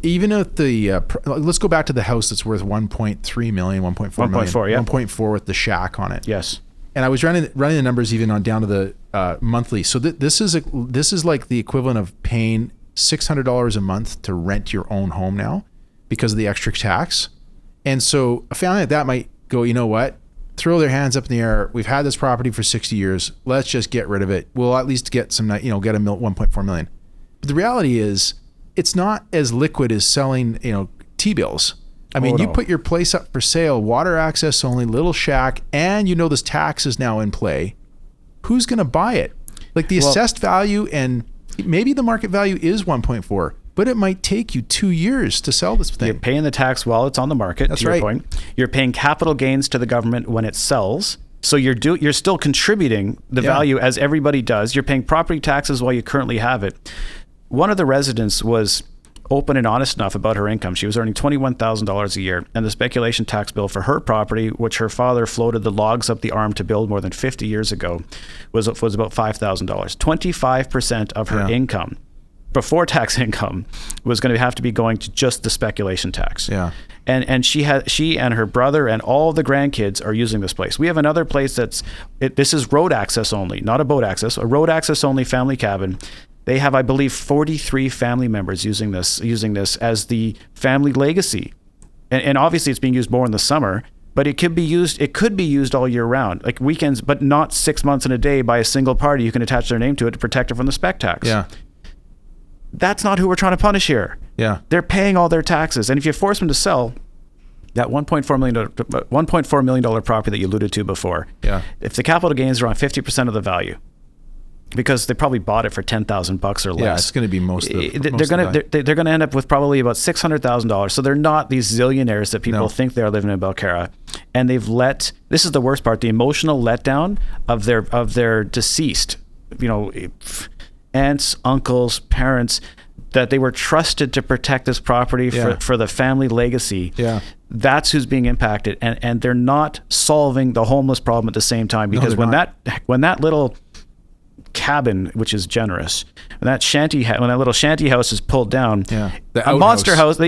Even if let's go back to the house that's worth 1.3 million, 1.4 million, 1.4 with the shack on it. Yes. And I was running the numbers even on down to the monthly. So this is like the equivalent of paying $600 a month to rent your own home now because of the extra tax. And so a family like that might go, you know what? Throw their hands up in the air. We've had this property for 60 years. Let's just get rid of it. We'll at least get some, get 1.4 million. But the reality is, it's not as liquid as selling, T-bills. I mean, you put your place up for sale, water access only, little shack, and this tax is now in play. Who's going to buy it? Like the assessed value, and maybe the market value is 1.4, but it might take you 2 years to sell this thing. You're paying the tax while it's on the market. That's to right. Your point. You're paying capital gains to the government when it sells. So you're still contributing the value as everybody does. You're paying property taxes while you currently have it. One of the residents was open and honest enough about her income. She was earning $21,000 a year, and the speculation tax bill for her property, which her father floated the logs up the arm to build more than 50 years ago, was about $5,000. 25% of her income, before tax income, was going to have to be going to just the speculation tax. Yeah. And she and her brother and all the grandkids are using this place. We have another place this is road access only, not a boat access, a road access only family cabin. They have, I believe, 43 family members using this as the family legacy. And obviously it's being used more in the summer, but it could be used all year round, like weekends, but not 6 months in a day by a single party who can attach their name to it to protect it from the spec tax. Yeah. That's not who we're trying to punish here. Yeah. They're paying all their taxes. And if you force them to sell that $1.4 million property that you alluded to before, if the capital gains are on 50% of the value, because they probably bought it for $10,000 or less. Yeah, it's going to be most of they're going to end up with probably about $600,000. So they're not these zillionaires that people think they are living in Belcarra, and this is the worst part, the emotional letdown of their deceased, aunts, uncles, parents, that they were trusted to protect this property for the family legacy. Yeah. That's who's being impacted, and they're not solving the homeless problem at the same time, because when that little cabin, which is generous, when that little shanty house is pulled down, the monster house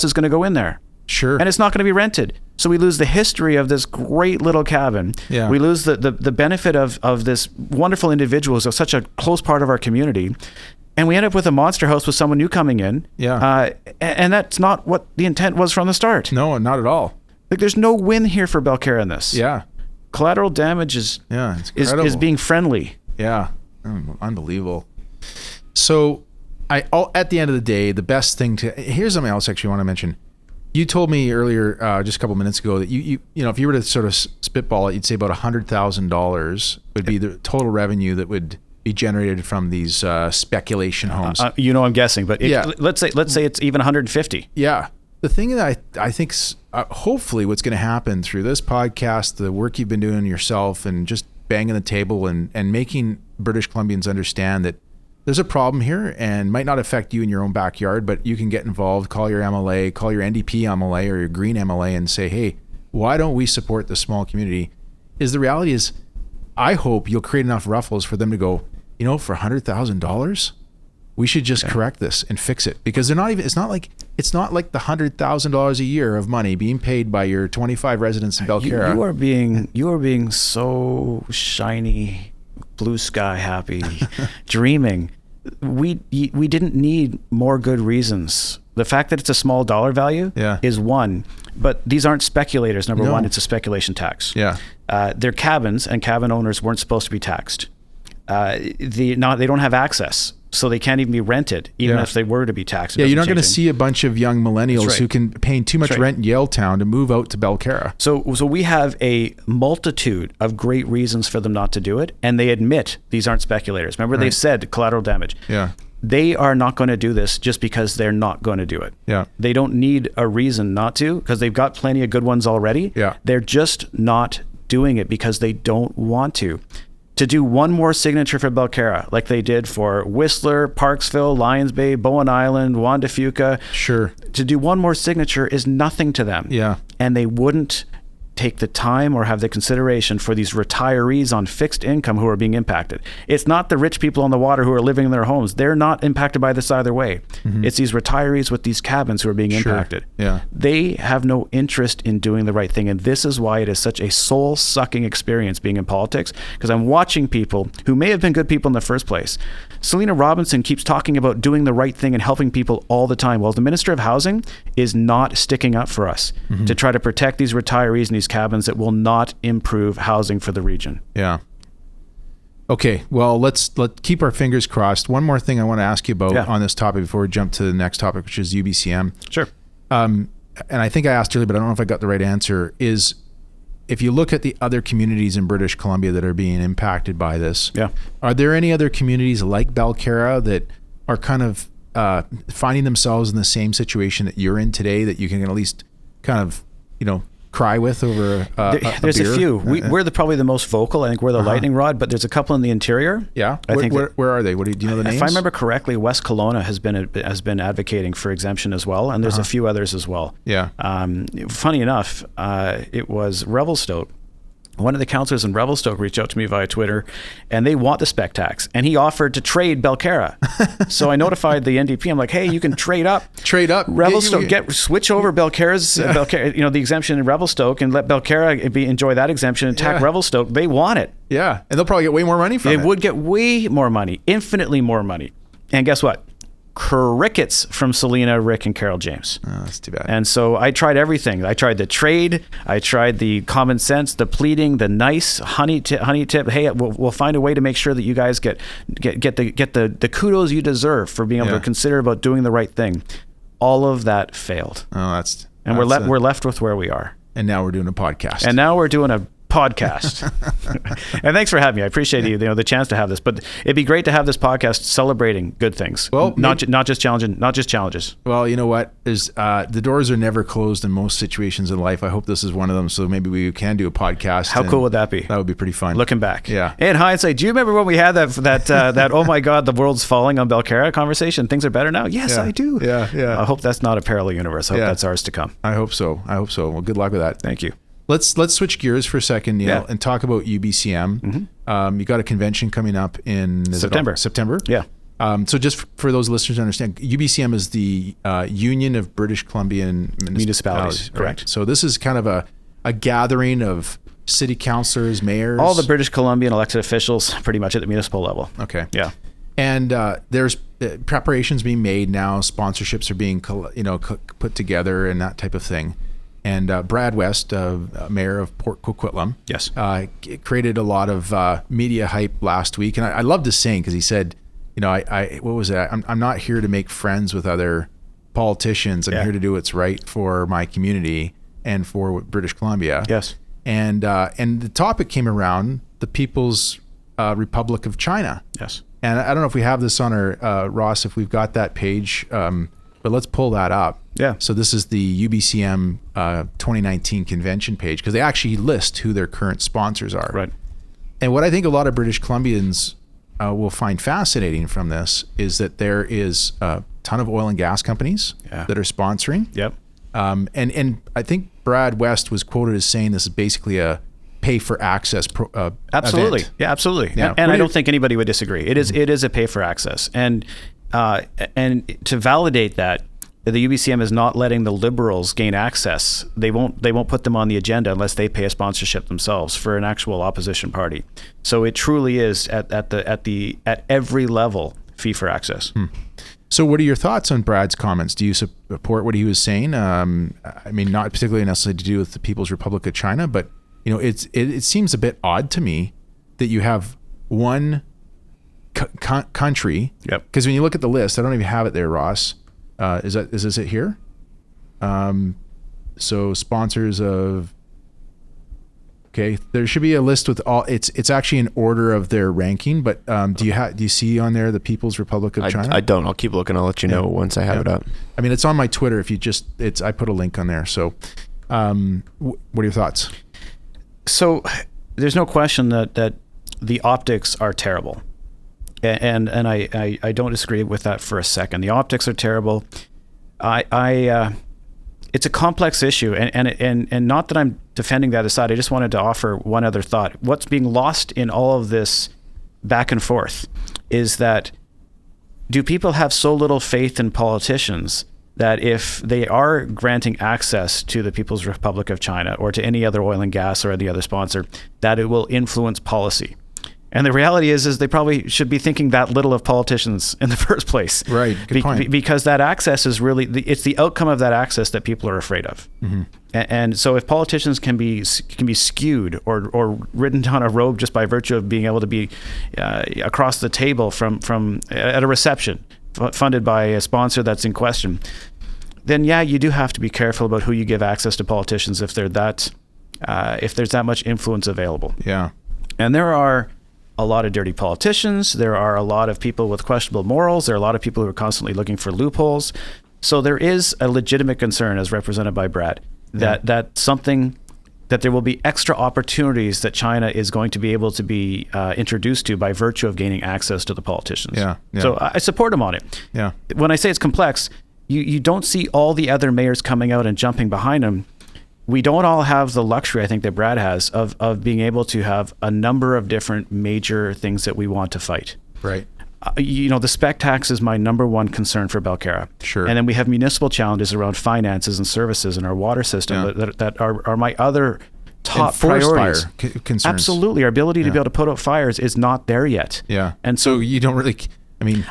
is going to go in there. Sure. And it's not going to be rented. So we lose the history of this great little cabin. Yeah. We lose the benefit of this wonderful individual who's such a close part of our community. And we end up with a monster house with someone new coming in. Yeah. And that's not what the intent was from the start. No, not at all. Like, there's no win here for Belcarra in this. Yeah. Collateral damage is being friendly. Yeah. Unbelievable. So at the end of the day, the best thing here's something else actually I want to mention. You told me earlier, just a couple minutes ago, that you know, if you were to sort of spitball it, you'd say about $100,000 would be the total revenue that would be generated from these speculation homes. I'm guessing, but let's say it's even 150. Yeah. The thing that I think hopefully what's going to happen through this podcast, the work you've been doing yourself and just banging the table and making British Columbians understand that there's a problem here and might not affect you in your own backyard, but you can get involved, call your MLA, call your NDP MLA or your Green MLA and say, hey, why don't we support the small community? The reality is, I hope you'll create enough ruffles for them to go, you know, for $100,000, we should just correct this and fix it, because they're not even. It's not like the $100,000 a year of money being paid by your 25 residents in Belcarra. You are being so shiny, blue sky happy, dreaming. We didn't need more good reasons. The fact that it's a small dollar value is one, but these aren't speculators. Number one, it's a speculation tax. Yeah, they're cabins, and cabin owners weren't supposed to be taxed. They don't have access, so they can't even be rented, even if they were to be taxed. Yeah, you're not going to see a bunch of young millennials who can pay too much rent in Yaletown to move out to Belcarra. So we have a multitude of great reasons for them not to do it, and they admit these aren't speculators. Remember, they've said collateral damage. Yeah. They are not going to do this just because they're not going to do it. Yeah. They don't need a reason not to, because they've got plenty of good ones already. Yeah. They're just not doing it because they don't want to. To do one more signature for Belcarra, like they did for Whistler, Parksville, Lions Bay, Bowen Island, Juan de Fuca. Sure. To do one more signature is nothing to them. Yeah. And they wouldn't take the time or have the consideration for these retirees on fixed income who are being impacted. It's not the rich people on the water who are living in their homes. They're not impacted by this either way. Mm-hmm. It's these retirees with these cabins who are being impacted. Yeah. They have no interest in doing the right thing. And this is why it is such a soul-sucking experience being in politics, because I'm watching people who may have been good people in the first place. Selena Robinson keeps talking about doing the right thing and helping people all the time. Well, the Minister of Housing is not sticking up for us to try to protect these retirees and these cabins that will not improve housing for the region. Yeah. Okay, well, let's keep our fingers crossed. One more thing I want to ask you about on this topic before we jump to the next topic, which is UBCM. Sure. And I think I asked earlier, but I don't know if I got the right answer, is if you look at the other communities in British Columbia that are being impacted by this, are there any other communities like Belcarra that are kind of finding themselves in the same situation that you're in today, that you can at least kind of, cry with over there's a beer? A few. We're probably the most vocal. I think we're the lightning rod, but there's a couple in the interior. Yeah. Where are they? Do you know the names? If I remember correctly, West Kelowna has been advocating for exemption as well, and there's a few others as well. Yeah. Funny enough, it was Revelstoke. One of the councillors in Revelstoke reached out to me via Twitter, and they want the spec tax, and he offered to trade Belcarra. So I notified the NDP. I'm like, hey, you can trade up. Revelstoke, switch over Belcarra's, the exemption in Revelstoke, and let Belcarra enjoy that exemption and tax Revelstoke. They want it. Yeah, and they'll probably get way more money from it. They would get way more money, infinitely more money. And guess what? Crickets from Selena, Rick, and Carol James. Oh, that's too bad. And so I tried everything. I tried the trade. I tried the common sense, the pleading, the nice honey tip. Hey, we'll find a way to make sure that you guys get the kudos you deserve for being able to consider about doing the right thing. All of that failed. Oh, we're left with where we are. And now we're doing a podcast. Podcast. And thanks for having me. I appreciate the chance to have this, but it'd be great to have this podcast celebrating good things. Well, not just challenges. Well, you know what? The doors are never closed in most situations in life. I hope this is one of them. So maybe we can do a podcast. How cool would that be? That would be pretty fun. Looking back. Yeah. In hindsight, do you remember when we had that oh my God, the world's falling on Belcarra conversation? Things are better now? Yes, I do. Yeah. I hope that's not a parallel universe. I hope that's ours to come. I hope so. Well, good luck with that. Thank you. Let's switch gears for a second, Neil, and talk about UBCM. Mm-hmm. You got a convention coming up in September. Yeah. So just for those listeners to understand, UBCM is the Union of British Columbian Municipalities. Correct. So this is kind of a gathering of city councillors, mayors. All the British Columbian elected officials, pretty much at the municipal level. Okay. Yeah. And there's preparations being made now. Sponsorships are being put together and that type of thing. And Brad West, Mayor of Port Coquitlam, yes, created a lot of media hype last week. And I loved his saying, because he said, what was that? I'm not here to make friends with other politicians. I'm here to do what's right for my community and for British Columbia. Yes. And the topic came around the People's Republic of China. Yes. And I don't know if we have this on our, Ross, if we've got that page, but let's pull that up. Yeah. So this is the UBCM 2019 convention page, because they actually list who their current sponsors are. Right. And what I think a lot of British Columbians will find fascinating from this is that there is a ton of oil and gas companies that are sponsoring. Yep. And I think Brad West was quoted as saying this is basically a pay for access absolutely event. Yeah, absolutely. Yeah. And I don't think anybody would disagree. It is a pay for access. And to validate that, the UBCM is not letting the Liberals gain access. They won't put them on the agenda unless they pay a sponsorship themselves for an actual opposition party. So it truly is at every level fee for access. So what are your thoughts on Brad's comments? Do you support what he was saying? I mean, not particularly necessarily to do with the People's Republic of China, but it seems a bit odd to me that you have one country. Yep. Because when you look at the list, I don't even have it there, Ross. Is this it here? So sponsors of. Okay, there should be a list with all. It's actually in order of their ranking. But do you see on there the People's Republic of China? I don't. I'll keep looking. I'll let you know once I have it up. I mean, it's on my Twitter. If you I put a link on there. So, what are your thoughts? So, there's no question that the optics are terrible, and I don't disagree with that for a second. The optics are terrible. It's a complex issue, and not that I'm defending that aside. I just wanted to offer one other thought. What's being lost in all of this back and forth is that do people have so little faith in politicians that if they are granting access to the People's Republic of China or to any other oil and gas or any other sponsor, that it will influence policy? And the reality is they probably should be thinking that little of politicians in the first place. Right. Good point. Because that access is really, it's the outcome of that access that people are afraid of. Mm-hmm. And so if politicians can be skewed or ridden down a rope just by virtue of being able to be across the table from at a reception funded by a sponsor that's in question, then you do have to be careful about who you give access to politicians if there's that much influence available. Yeah. And there are a lot of dirty politicians. There are a lot of people with questionable morals. There are a lot of people who are constantly looking for loopholes. So there is a legitimate concern, as represented by Brad, that there will be extra opportunities that China is going to be able to be introduced to by virtue of gaining access to the politicians. Yeah. So I support him on it. Yeah. When I say it's complex, you don't see all the other mayors coming out and jumping behind him. We don't all have the luxury, I think, that Brad has of being able to have a number of different major things that we want to fight. Right. The spec tax is my number one concern for Belcarra. Sure. And then we have municipal challenges around finances and services in our water system that are my other top priorities. Fire concerns. Absolutely. Our ability to be able to put out fires is not there yet. Yeah. And so you don't really...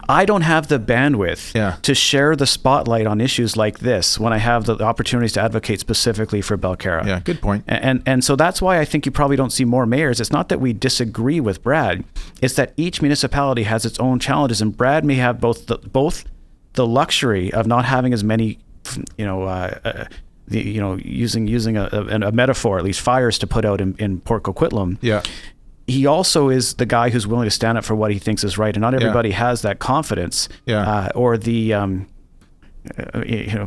I don't have the bandwidth to share the spotlight on issues like this when I have the opportunities to advocate specifically for Belcarra. Yeah, good point. And so that's why I think you probably don't see more mayors. It's not that we disagree with Brad. It's that each municipality has its own challenges, and Brad may have both the luxury of not having as many, using a metaphor, at least fires to put out in Port Coquitlam. Yeah. He also is the guy who's willing to stand up for what he thinks is right, and not everybody has that confidence or the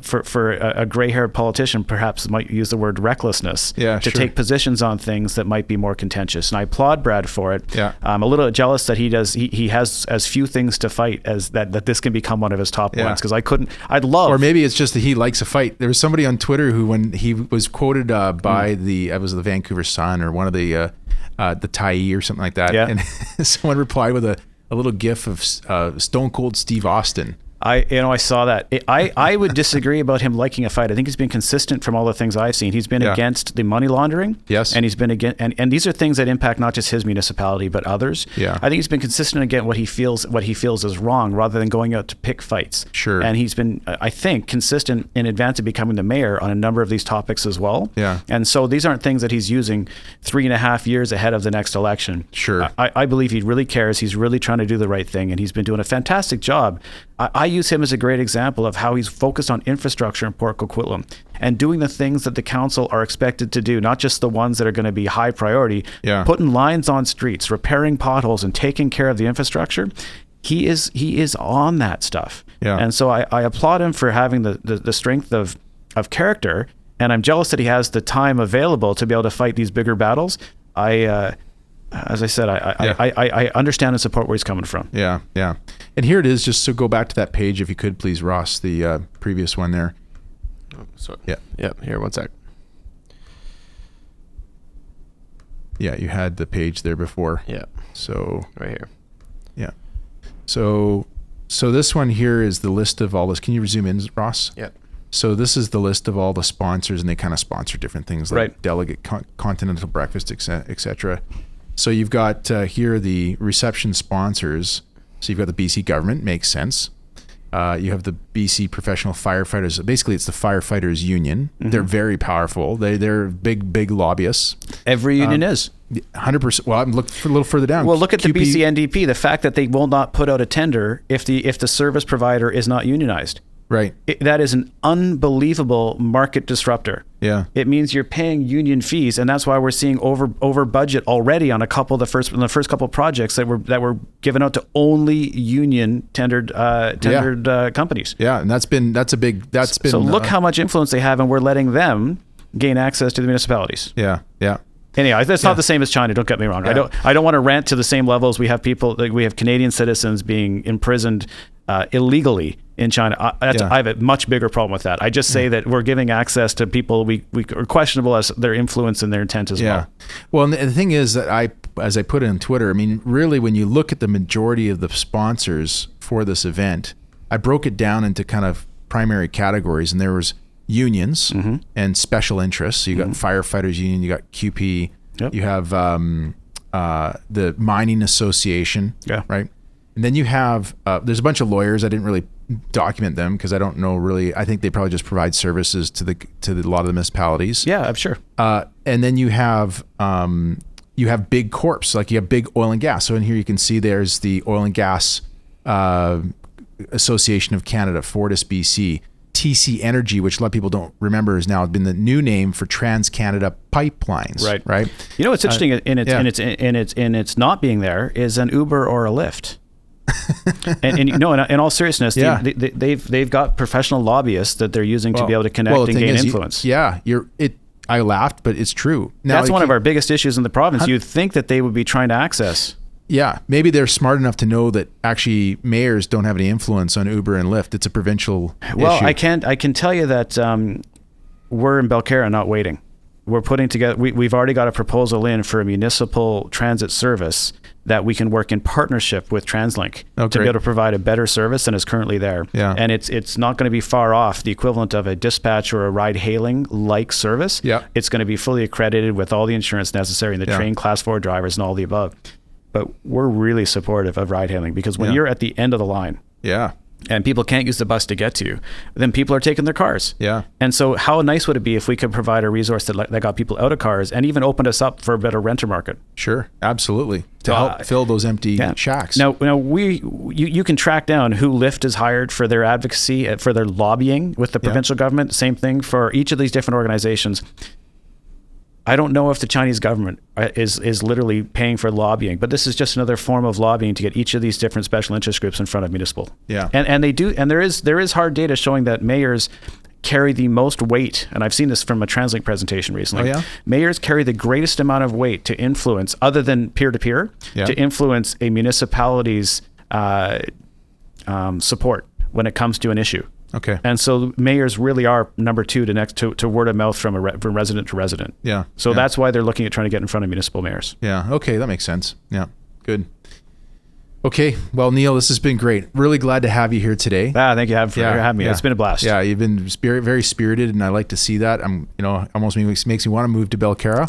for a gray-haired politician perhaps might use the word recklessness to take positions on things that might be more contentious. And I applaud Brad for it. I'm a little jealous that he has as few things to fight as that this can become one of his top ones, because I'd love. Or maybe it's just that he likes a fight. There was somebody on Twitter who, when he was quoted by the Vancouver Sun or one of the Tyee or something like that, and someone replied with a little gif of Stone Cold Steve Austin. I saw that. I would disagree about him liking a fight. I think he's been consistent from all the things I've seen. He's been against the money laundering. Yes. And he's been against, and these are things that impact not just his municipality, but others. Yeah. I think he's been consistent against what he feels is wrong, rather than going out to pick fights. Sure. And he's been, I think, consistent in advance of becoming the mayor on a number of these topics as well. Yeah. And so these aren't things that he's using 3.5 years ahead of the next election. Sure. I believe he really cares. He's really trying to do the right thing, and he's been doing a fantastic job. I use him as a great example of how he's focused on infrastructure in Port Coquitlam and doing the things that the council are expected to do, not just the ones that are going to be high priority. Yeah. Putting lines on streets, repairing potholes, and taking care of the infrastructure. He is on that stuff. Yeah. And so I applaud him for having the strength of character, and I'm jealous that he has the time available to be able to fight these bigger battles. As I said, I understand and support where he's coming from. Yeah, yeah. And here it is. Just so go back to that page, if you could, please, Ross, the previous one there. Oh, sorry. Yeah. Yeah. Here, one sec. Yeah, you had the page there before. Yeah. So right here. Yeah. So this one here is the list of all this. Can you zoom in, Ross? Yeah. So this is the list of all the sponsors, and they kind of sponsor different things like Right. delegate continental breakfast, etc. So you've got here the reception sponsors. So you've got the BC government, makes sense. You have the BC professional firefighters. Basically, it's the firefighters union. Mm-hmm. They're very powerful. They're big lobbyists. Every union is. 100%. Well, I'm looking for a little further down. Well, look at the BC NDP. The fact that they will not put out a tender if the service provider is not unionized. Right. That is an unbelievable market disruptor. Yeah. It means you're paying union fees, and that's why we're seeing over budget already on the first couple of projects that were given out to only union tendered companies. Yeah, and that's been so look how much influence they have, and we're letting them gain access to the municipalities. Yeah. Yeah. Anyhow, that's not the same as China. Don't get me wrong. Yeah. I don't want to rant to the same levels. We have Canadian citizens being imprisoned illegally in China. I have a much bigger problem with that. I just say that we're giving access to people we are questionable as their influence and their intent as well. Well, and the thing is that as I put it on Twitter, I mean, really, when you look at the majority of the sponsors for this event, I broke it down into kind of primary categories, and there was unions and special interests. So you got firefighters union, you got QP, you have the mining association, right? And then you have there's a bunch of lawyers. I didn't really document them because I don't know really. I think they probably just provide services to a lot of the municipalities. Yeah, I'm sure. And then you have big corps, like you have big oil and gas. So in here you can see there's the Oil and Gas Association of Canada, Fortis BC. TC Energy, which a lot of people don't remember, has now been the new name for Trans-Canada Pipelines. Right. You know what's interesting in its not being there is an Uber or a Lyft. and in all seriousness, they've got professional lobbyists that they're using to be able to connect and gain influence. I laughed, but it's true. Now, that's one of our biggest issues in the province. You'd think that they would be trying to access. Yeah, maybe they're smart enough to know that actually mayors don't have any influence on Uber and Lyft. It's a provincial issue. I can tell you that we're in Belcarra not waiting. We're putting together. We've already got a proposal in for a municipal transit service that we can work in partnership with TransLink to be able to provide a better service than is currently there. Yeah. And it's not going to be far off the equivalent of a dispatch or a ride-hailing like service. Yeah. It's going to be fully accredited with all the insurance necessary and the trained Class 4 drivers and all the above. But we're really supportive of ride-hailing because when you're at the end of the line, and people can't use the bus to get to you, then people are taking their cars. Yeah. And so how nice would it be if we could provide a resource that got people out of cars and even opened us up for a better renter market? Sure, absolutely. To help fill those empty shacks. Now you can track down who Lyft has hired for their advocacy, for their lobbying with the provincial government. Same thing for each of these different organizations. I don't know if the Chinese government is literally paying for lobbying, but this is just another form of lobbying to get each of these different special interest groups in front of municipal. Yeah. And they do, and there is hard data showing that mayors carry the most weight, and I've seen this from a TransLink presentation recently. Oh, yeah? Mayors carry the greatest amount of weight to influence, other than peer-to-peer, to influence a municipality's support when it comes to an issue. Okay. And so mayors really are number two to word of mouth from resident to resident. Yeah. So that's why they're looking at trying to get in front of municipal mayors. Yeah. Okay. That makes sense. Yeah. Good. Okay. Well, Neil, this has been great. Really glad to have you here today. Thank you for having me. It's been a blast. Yeah, you've been very spirited, and I like to see that. Almost makes me want to move to Belcarra.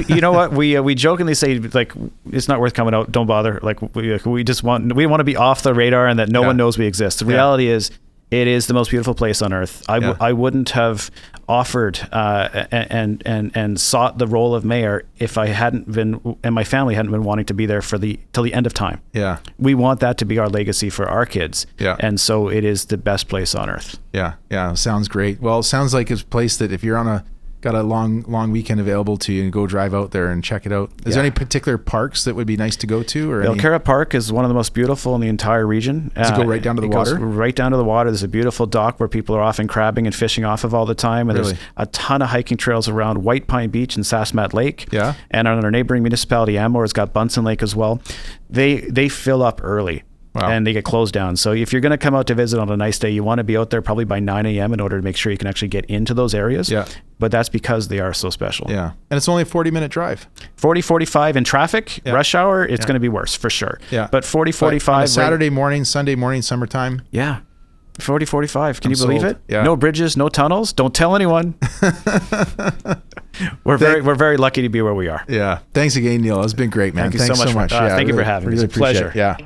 you know what? We jokingly say, like, it's not worth coming out. Don't bother. Like, we want to be off the radar and that no one knows we exist. The reality is, it is the most beautiful place on earth. I wouldn't have offered and sought the role of mayor if I hadn't been, and my family hadn't been wanting to be there till the end of time. Yeah, we want that to be our legacy for our kids. Yeah, and so it is the best place on earth. Yeah, sounds great. Well, it sounds like it's a place that if you're got a long weekend available to you, and go drive out there and check it out. Is there any particular parks that would be nice to go to? Or Belcarra Park is one of the most beautiful in the entire region. Does it go right down to the water? Right down to the water. There's a beautiful dock where people are often crabbing and fishing off of all the time. And there's a ton of hiking trails around White Pine Beach and Sassmat Lake. Yeah. And on our neighboring municipality, Amor, has got Bunsen Lake as well. They fill up early. Wow. And they get closed down. So if you're going to come out to visit on a nice day, you want to be out there probably by 9 a.m. in order to make sure you can actually get into those areas. Yeah. But that's because they are so special. Yeah. And it's only a 40-minute drive. 45 in traffic, rush hour, it's going to be worse for sure. Yeah. But 45. Saturday morning, Sunday morning, summertime. Yeah. 45. Can you believe it? Yeah. No bridges, no tunnels. Don't tell anyone. We're very lucky to be where we are. Yeah. Thanks again, Neil. It's been great, man. Thanks so much. Yeah, thank you for having me. It's a pleasure. Yeah.